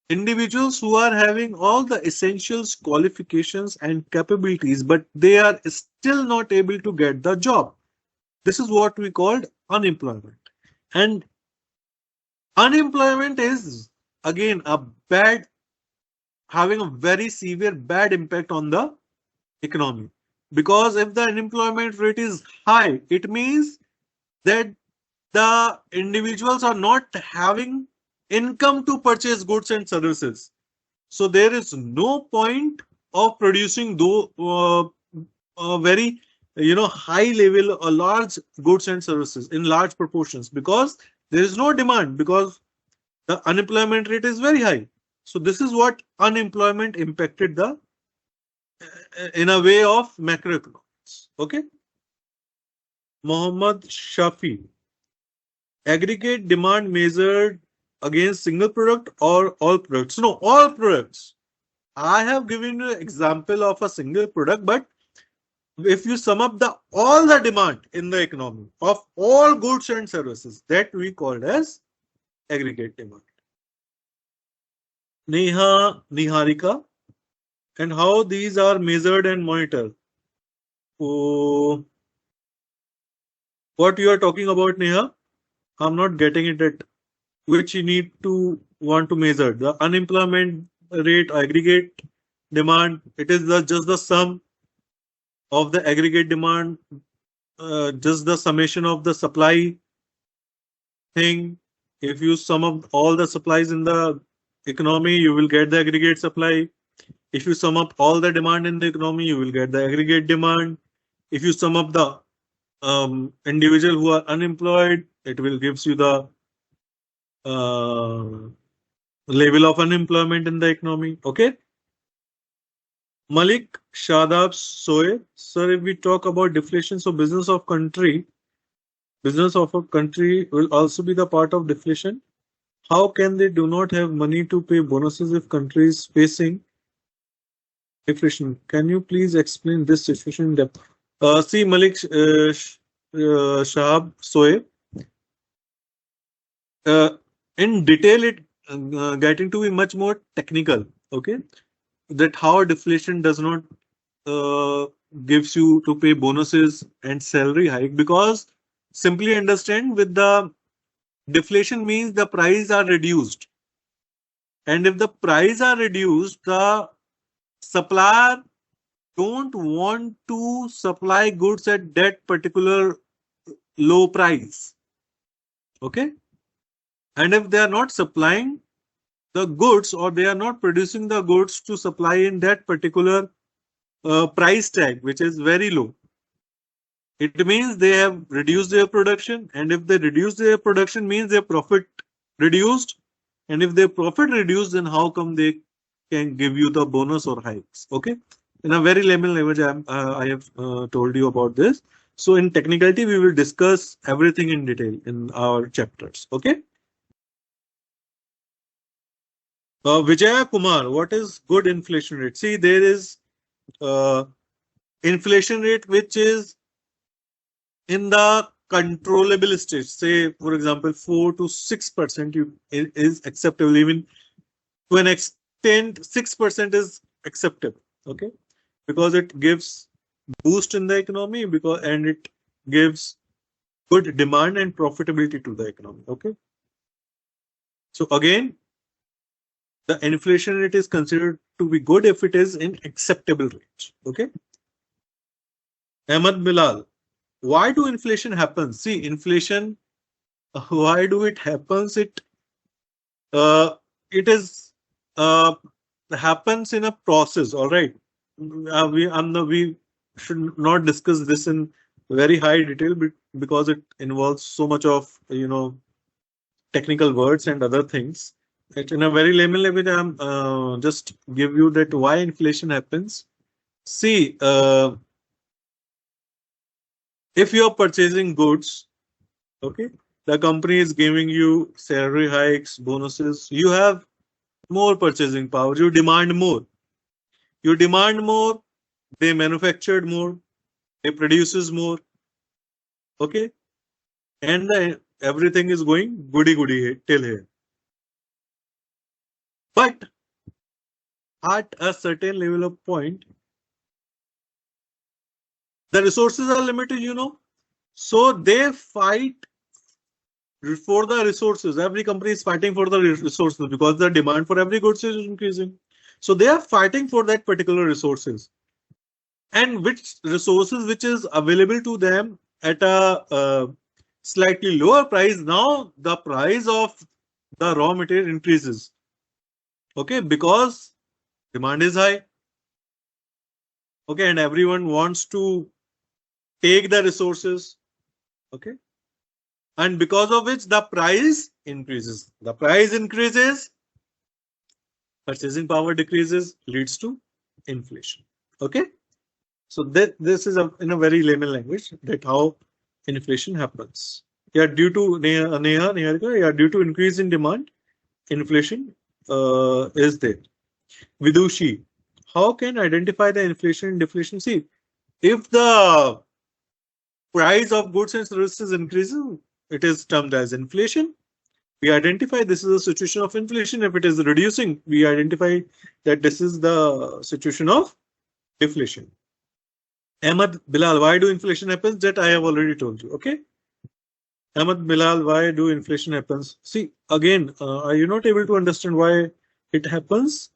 individuals who are having all the essentials, qualifications, and capabilities, but they are still not able to get the job. This is what we called unemployment. And unemployment is again a bad, having a very severe bad impact on the economy. Because if the unemployment rate is high, it means that the individuals are not having income to purchase goods and services. So there is no point of producing very high level or large goods and services in large proportions, because there is no demand, because the unemployment rate is very high. So this is what unemployment impacted the in a way of macroeconomics. Okay. Mohammad Shafi. Aggregate demand measured against single product or all products? No, all products. I have given you an example of a single product, but if you sum up the all the demand in the economy of all goods and services, that we called as aggregate demand. Neha Niharika, and how these are measured and monitored. Oh, what you are talking about, Neha? I'm not getting it at which you need to want to measure. The unemployment rate, aggregate demand, it is just the sum of the aggregate demand, just the summation of the supply thing. If you sum up all the supplies in the economy, you will get the aggregate supply. If you sum up all the demand in the economy, you will get the aggregate demand. If you sum up the individual who are unemployed, it will gives you the level of unemployment in the economy. Okay. Malik Shadab Soe, sir, if we talk about deflation, so business of a country will also be the part of deflation. How can they do not have money to pay bonuses if country is facing deflation? Can you please explain this situation in depth? See, Malik Shahab Soeb. Uh, in detail, it getting to be much more technical. Okay, that how deflation does not uh, gives you to pay bonuses and salary hike, because simply understand, with the deflation means the price are reduced, and if the price are reduced, the supplier don't want to supply goods at that particular low price. Okay, and if they are not supplying the goods, or they are not producing the goods to supply in that particular price tag which is very low, it means they have reduced their production, and if they reduce their production means their profit reduced, and if their profit reduced, then how come they can give you the bonus or hikes? Okay, in a very layman language, I have told you about this. So in technicality, we will discuss everything in detail in our chapters. Okay. Vijaya Kumar, what is good inflation rate? See, there is uh, inflation rate which is in the controllable stage. Say, for example, 4 to 6% is acceptable. Even to an extent, 6% is acceptable. Okay, because it gives boost in the economy, because and it gives good demand and profitability to the economy. Okay, so again, the inflation rate is considered to be good if it is in acceptable range. Okay. Ahmad Bilal, why do inflation happen? See, inflation, why do it happens? Uh, it is uh, happens in a process. All right. We should not discuss this in very high detail, because it involves so much of technical words and other things. In a very layman language, I'm just give you that why inflation happens. See, if you are purchasing goods, okay, the company is giving you salary hikes, bonuses. You have more purchasing power. You demand more. You demand more. They manufactured more. They produces more. Okay, and everything is going goody goody till here. But at a certain level of point, the resources are limited. So they fight for the resources. Every company is fighting for the resources, because the demand for every goods is increasing. So they are fighting for that particular resources, and which resources which is available to them at a slightly lower price. Now the price of the raw material increases. Okay, because demand is high. Okay, and everyone wants to take the resources. Okay, and because of which the price increases. The price increases, purchasing power decreases, leads to inflation. Okay, so this is in a very layman language that how inflation happens. Yeah, due to Niharika, yeah, due to increase in demand, inflation is there. Vidushi, how can identify the inflation and deflation? See, if the price of goods and services increases, it is termed as inflation. We identify this is a situation of inflation. If it is reducing, we identify that this is the situation of deflation. Ahmad Bilal, why do inflation happens? That I have already told you. Okay. Ahmad Bilal, why do inflation happens? See, again, are you not able to understand why it happens?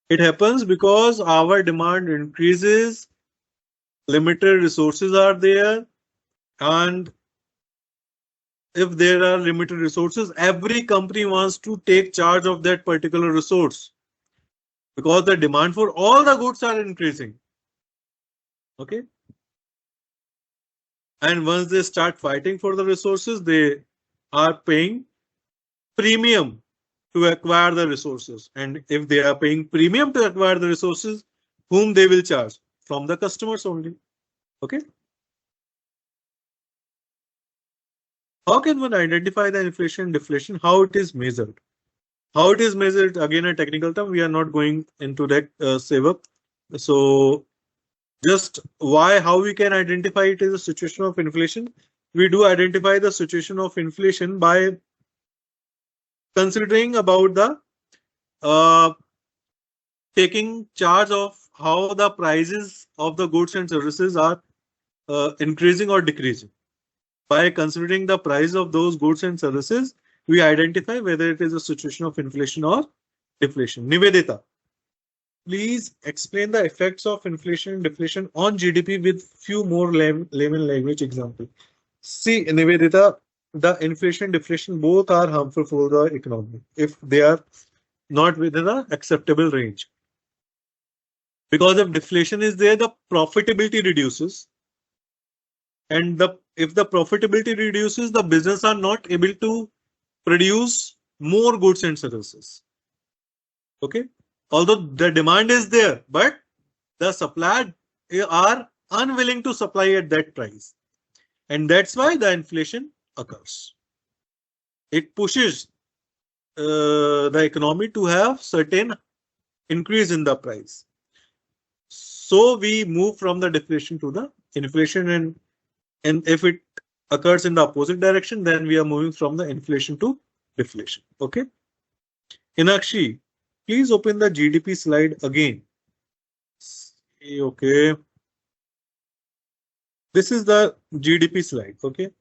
It happens because our demand increases, limited resources are there, and if there are limited resources, every company wants to take charge of that particular resource, because the demand for all the goods are increasing. Okay. And once they start fighting for the resources, they are paying premium to acquire the resources. And if they are paying premium to acquire the resources, whom they will charge? From the customers only. Okay. How can one identify the inflation and deflation? How it is measured? How it is measured? Again, a technical term. We are not going into that, Sevak. So Just why, how we can identify it as a situation of inflation? We do identify the situation of inflation by considering about the uh, taking charge of how the prices of the goods and services are increasing or decreasing. By considering the price of those goods and services, we identify whether it is a situation of inflation or deflation. Nivedita, please explain the effects of inflation and deflation on GDP with few more layman language example. See, Nivedita, the inflation and deflation both are harmful for the economy if they are not within an acceptable range. Because if deflation is there, the profitability reduces, and if the profitability reduces, the business are not able to produce more goods and services. Okay, although the demand is there, but the supply are unwilling to supply at that price, and that's why the inflation occurs. It pushes the economy to have certain increase in the price. So we move from the deflation to the inflation, and if it occurs in the opposite direction, then we are moving from the inflation to deflation. Okay. Inakshi, please open the GDP slide again. Okay. This is the GDP slide. Okay.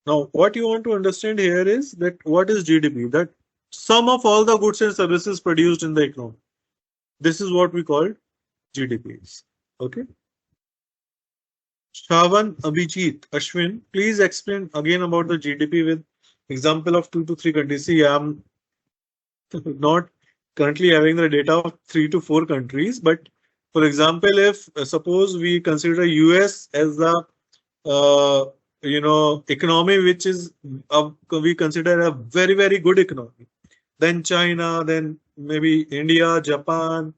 Now, what you want to understand here is that what is GDP? That sum of all the goods and services produced in the economy. This is what we call GDPs. Okay. Shavan, Abhijit, Ashwin, please explain again about the GDP with example of 2 to 3 countries. See, I'm not currently having the data of 3 to 4 countries, but for example, if suppose we consider US as the economy which is we consider a very good economy, then China, then maybe India, Japan,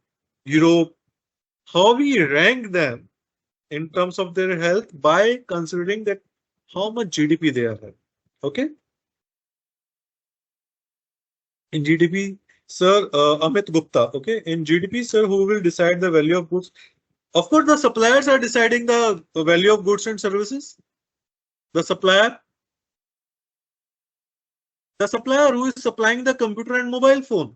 Europe, how we rank them in terms of their health by considering that how much GDP they are having. Okay. In GDP, sir, Amit Gupta. Okay. In GDP, sir, who will decide the value of goods? Of course, the suppliers are deciding the value of goods and services. The supplier who is supplying the computer and mobile phone.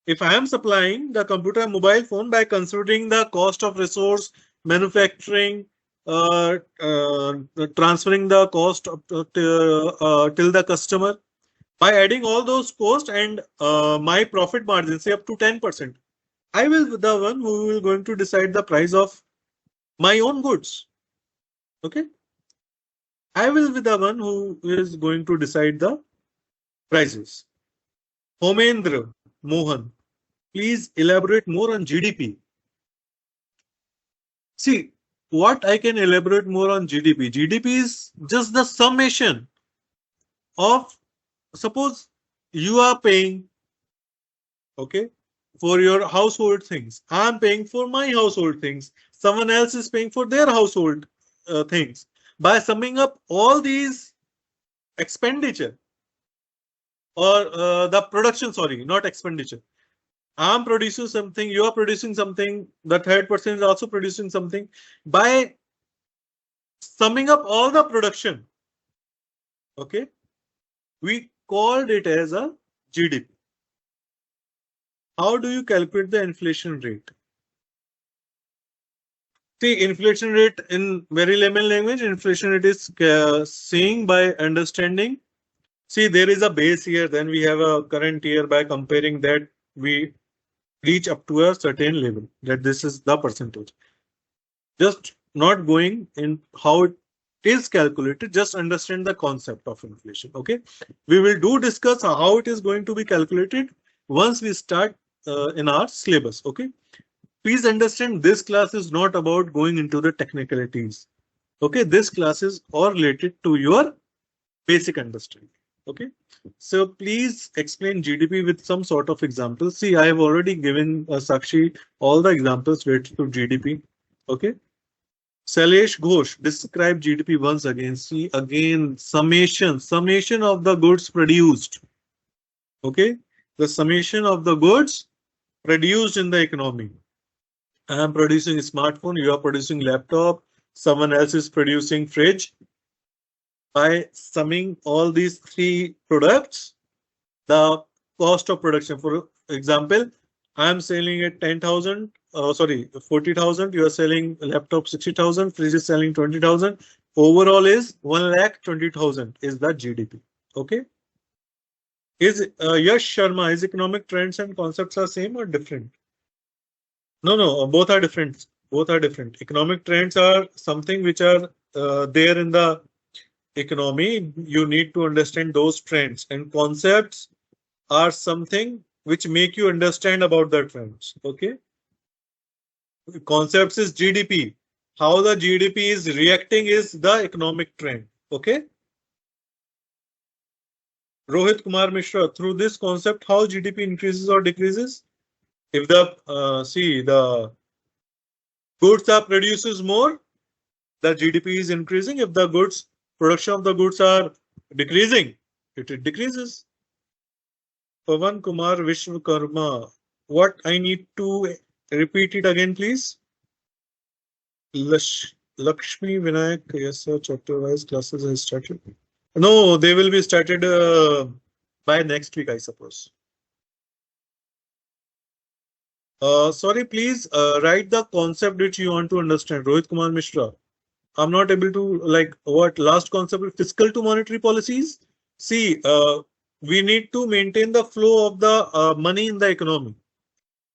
If I am supplying the computer and mobile phone by considering the cost of resource, manufacturing, transferring the cost till the customer, by adding all those costs and my profit margin, say up to 10%, I will be the one who will going to decide the price of my own goods. Okay. I will be the one who is going to decide the prices. Homendra Mohan, please elaborate more on GDP. See, what I can elaborate more on GDP. GDP is just the summation of, suppose you are paying, okay, for your household things. I'm paying for my household things. Someone else is paying for their household things. By summing up all these expenditure or the production, sorry, not expenditure. I'm producing something, you are producing something, the third person is also producing something. By summing up all the production, okay, we called it as a GDP. How do you calculate the inflation rate? See, inflation rate in very layman language, inflation rate is seeing by understanding. See, there is a base year, then we have a current year. By comparing that, we reach up to a certain level, that this is the percentage. Just not going in how it is calculated, just understand the concept of inflation. Okay, we will discuss how it is going to be calculated once we start in our syllabus. Okay, please understand this class is not about going into the technicalities. Okay, this class is all related to your basic understanding. Okay, so please explain GDP with some sort of example. See, I have already given Sakshi all the examples related to GDP. Okay, Salesh Ghosh, describe GDP once again. See, again, summation of the goods produced. Okay, the summation of the goods produced in the economy. I am producing a smartphone, you are producing laptop, someone else is producing fridge. By summing all these three products, the cost of production, for example, I am selling at 10,000, sorry, 40,000, you are selling laptop 60,000, fridge is selling 20,000. Overall is 1,20,000 is the GDP. Okay. Is Yash Sharma, is economic trends and concepts are same or different? No, no, both are different. Both are different. Economic trends are something which are there in the economy. You need to understand those trends, and concepts are something which make you understand about the trends. Okay. Concepts is GDP. How the GDP is reacting is the economic trend. Okay. Rohit Kumar Mishra, through this concept, how GDP increases or decreases? If the see the goods are produces more, the GDP is increasing. If the goods production of the goods are decreasing, it decreases. Pavan Kumar Vishwakarma. What I need to repeat it again, please. Lakshmi Vinayak. Yes, sir. Chapter wise classes have started. No, they will be started by next week, I suppose. Sorry, please write the concept which you want to understand. Rohit Kumar Mishra. I'm not able to like what last concept fiscal to monetary policies. See, we need to maintain the flow of the money in the economy.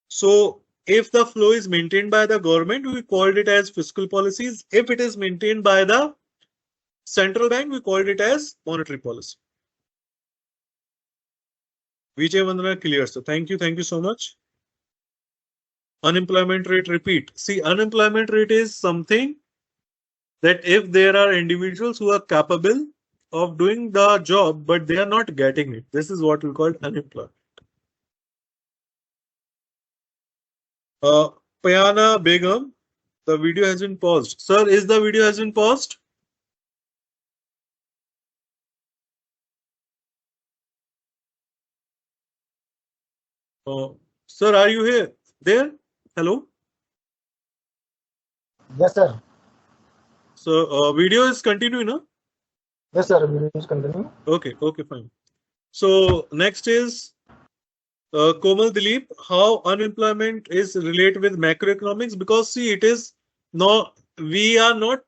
So if the flow is maintained by the government, we called it as fiscal policies. If it is maintained by the central bank, we called it as monetary policy. Vijay Vandana clear. So thank you. Thank you so much. Unemployment rate repeat. See, unemployment rate is something that if there are individuals who are capable of doing the job, but they are not getting it, this is what we call unemployment. Payana Begum, the video has been paused. Sir, is the video has been paused? Sir, are you here? There? Hello? Yes, sir. So, video is continuing, no? Yes, sir. We will continue. Okay, okay, fine. So, next is Komal Dilip, how unemployment is related with macroeconomics? Because see, it is not, we are not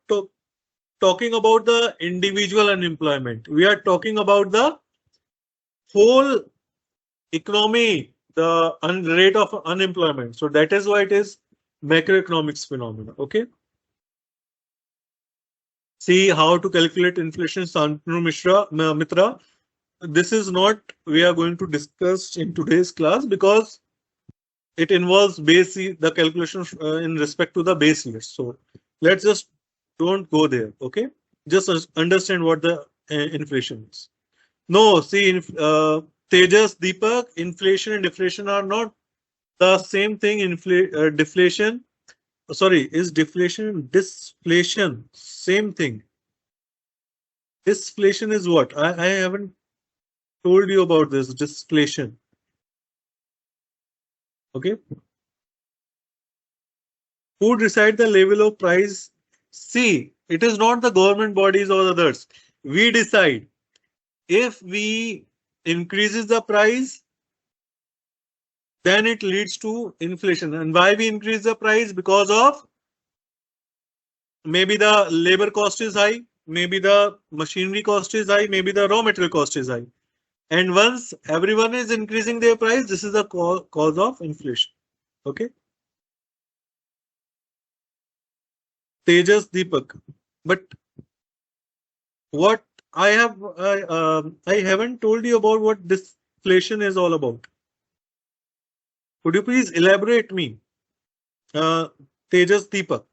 talking about the individual unemployment. We are talking about the whole economy, the rate of unemployment. So that is why it is macroeconomics phenomena. Okay. See how to calculate inflation, Santanu Mitra. This is not we are going to discuss in today's class because it involves base the calculation in respect to the base years. So let's just don't go there. Okay. Just understand what the inflation is. No, see, Tejas, Deepak, inflation and deflation are not the same thing. Deflation, sorry, is deflation and disflation same thing? Disflation is what? I haven't told you about this disflation. Okay. Who decide the level of price? See, it is not the government bodies or others. We decide. If we increases the price, then it leads to inflation. And why we increase the price? Because of maybe the labor cost is high, maybe the machinery cost is high, maybe the raw material cost is high. And once everyone is increasing their price, this is the cause of inflation. Okay. Tejas Deepak. But what I haven't told you about what deflation is all about. Could you please elaborate me? Tejas Deepak.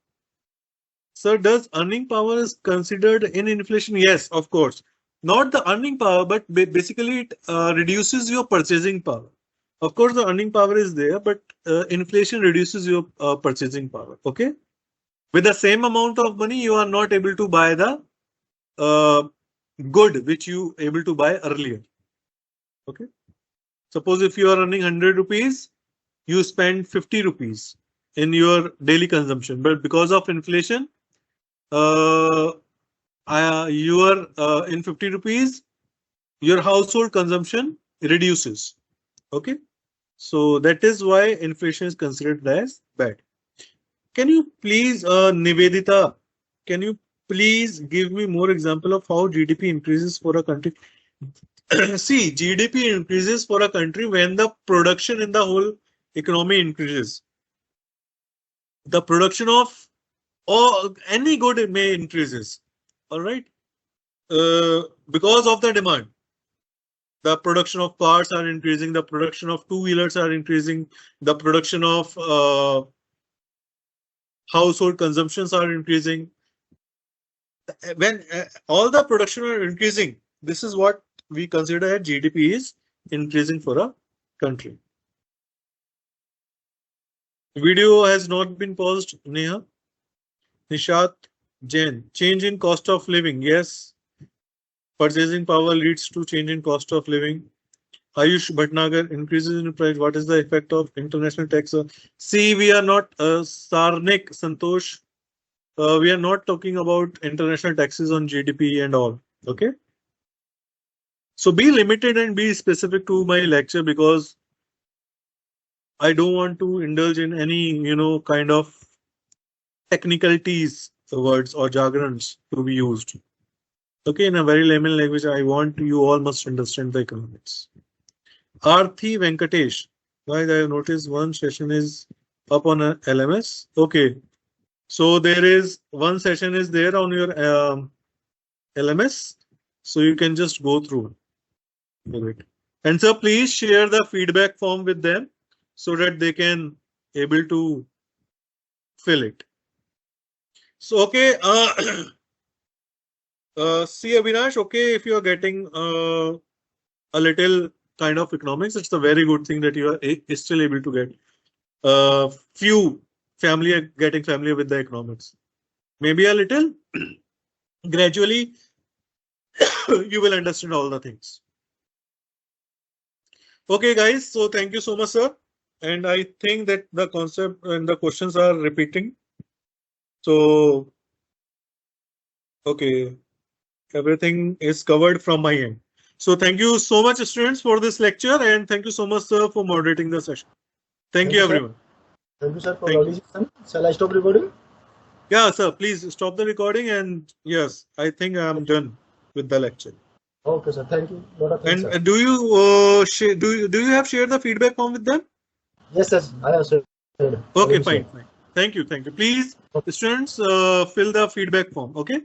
Sir, does earning power is considered in inflation? Yes, of course. Not the earning power, but basically it reduces your purchasing power. Of course, the earning power is there, but inflation reduces your purchasing power. Okay. With the same amount of money, you are not able to buy the good which you able to buy earlier. Okay. Suppose if you are earning 100 rupees, you spend 50 rupees. in your daily consumption, but because of inflation, uh, your in 50 rupees, your household consumption reduces. Okay, so that is why inflation is considered as bad. Can you please, Nivedita, can you please give me more example of how GDP increases for a country? See, GDP increases for a country when the production in the whole economy increases. The production of or any good may increases. All right, because of the demand, the production of parts are increasing. The production of two-wheelers are increasing. The production of household consumptions are increasing. When all the production are increasing, this is what we consider as GDP is increasing for a country. Video has not been paused, Neha. Nishat Jain. Change in cost of living. Yes, purchasing power leads to change in cost of living. Ayush Bhatnagar, increases in price. What is the effect of international tax? See, we are not Sarnik Santosh. We are not talking about international taxes on GDP and all. Okay. So be limited and be specific to my lecture because I don't want to indulge in any, kind of technicalities, words or jargons to be used. Okay, in a very layman language, I want you all must understand the economics. Arthi Venkatesh. Guys, I have noticed one session is up on a LMS. Okay, so there is one session is there on your LMS, so you can just go through it. And so please share the feedback form with them so that they can able to fill it. So okay, see Avinash, okay, if you are getting a little kind of economics, it's a very good thing that you are still able to get few family getting familiar with the economics. Maybe a little gradually you will understand all the things. Okay, guys. So thank you so much, sir. And I think that the concept and the questions are repeating. So okay, everything is covered from my end. So thank you so much, students, for this lecture, and thank you so much, sir, for moderating the session. Thank Thank you, you, sir. everyone. Thank you, sir, for Thank lovely you. session. Shall I stop recording? Yeah, sir. Please stop the recording. And yes, I think I'm done with the lecture. Okay, sir. Thank you. Lot of thanks, And sir. do you do you have shared the feedback form with them? Yes, yes, I have said Okay, already, sir. fine, fine. Thank you, thank you. Please, students, fill the feedback form. Okay.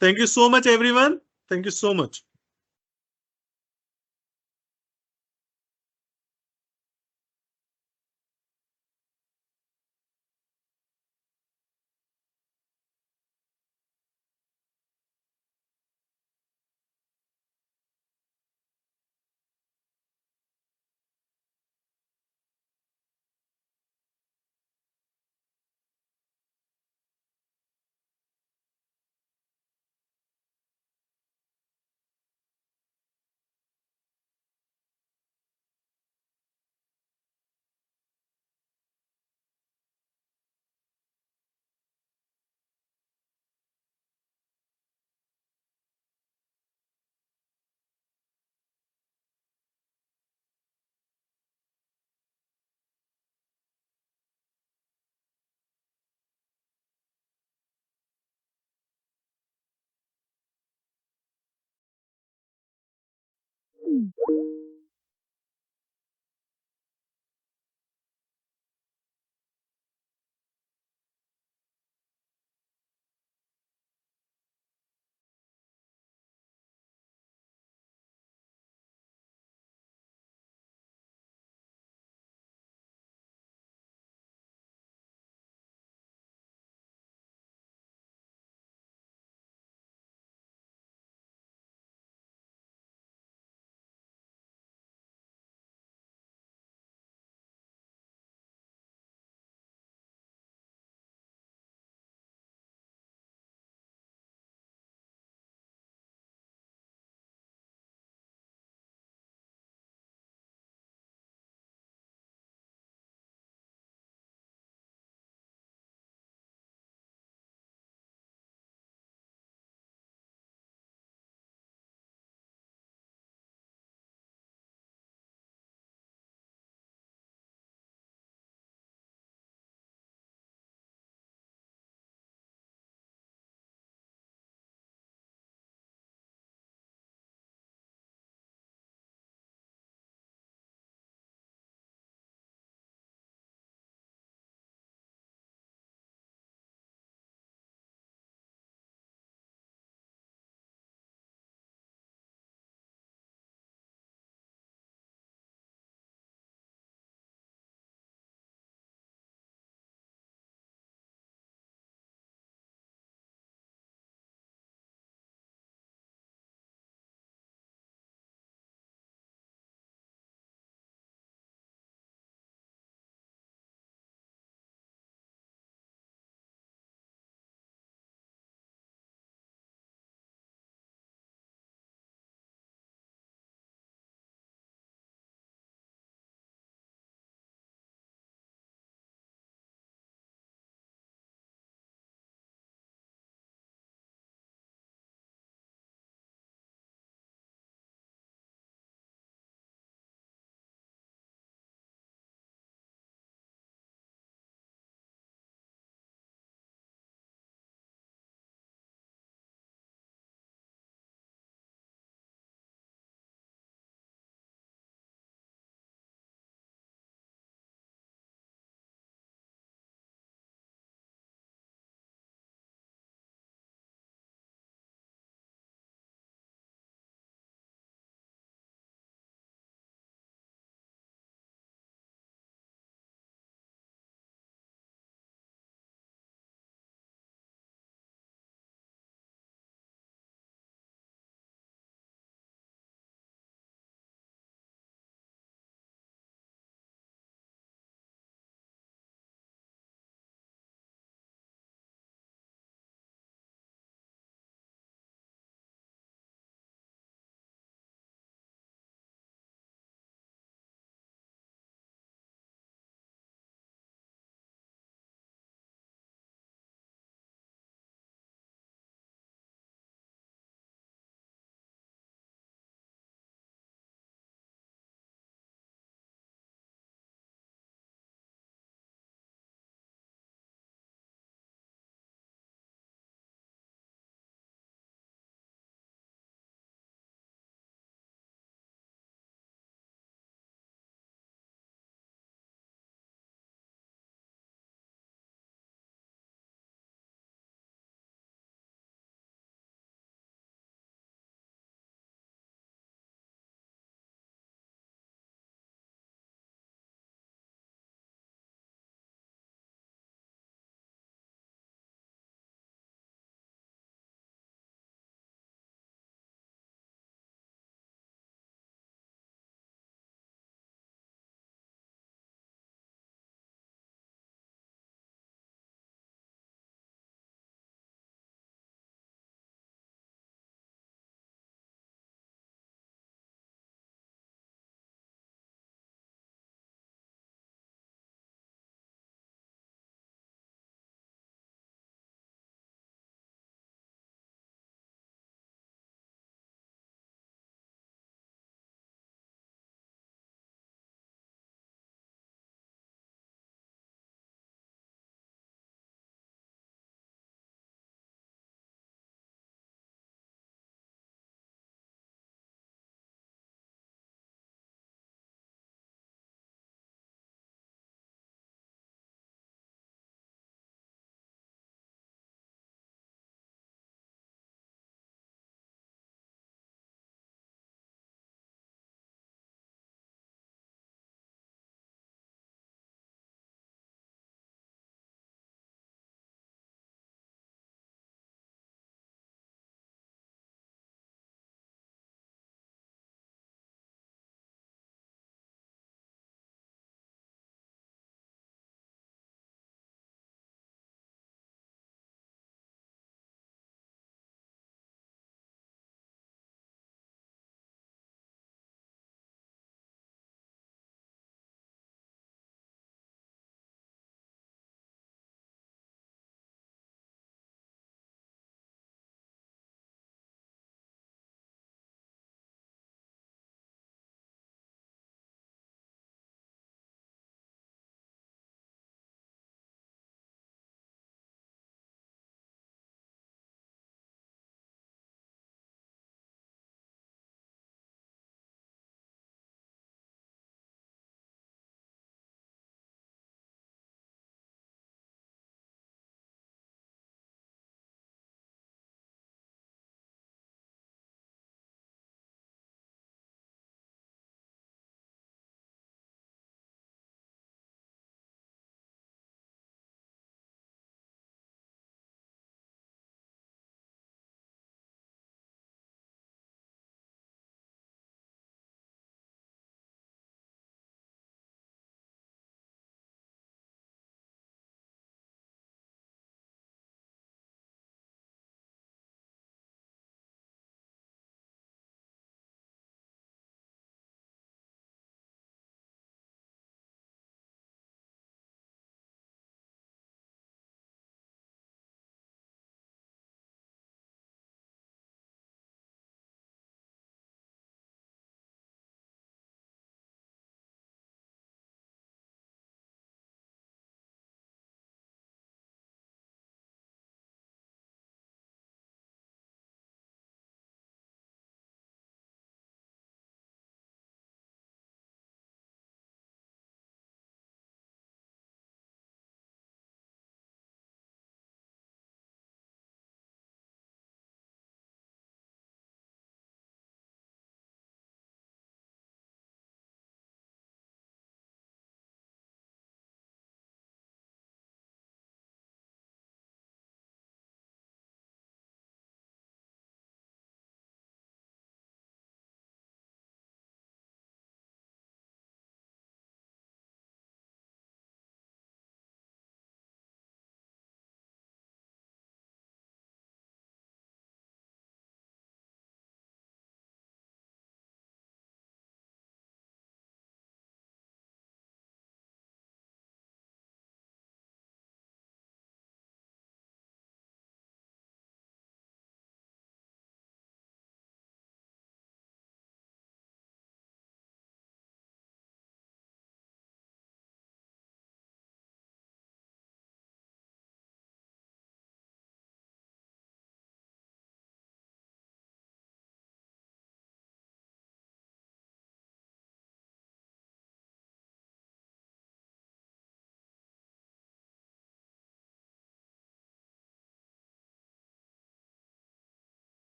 Thank you so much, everyone. Thank you so much.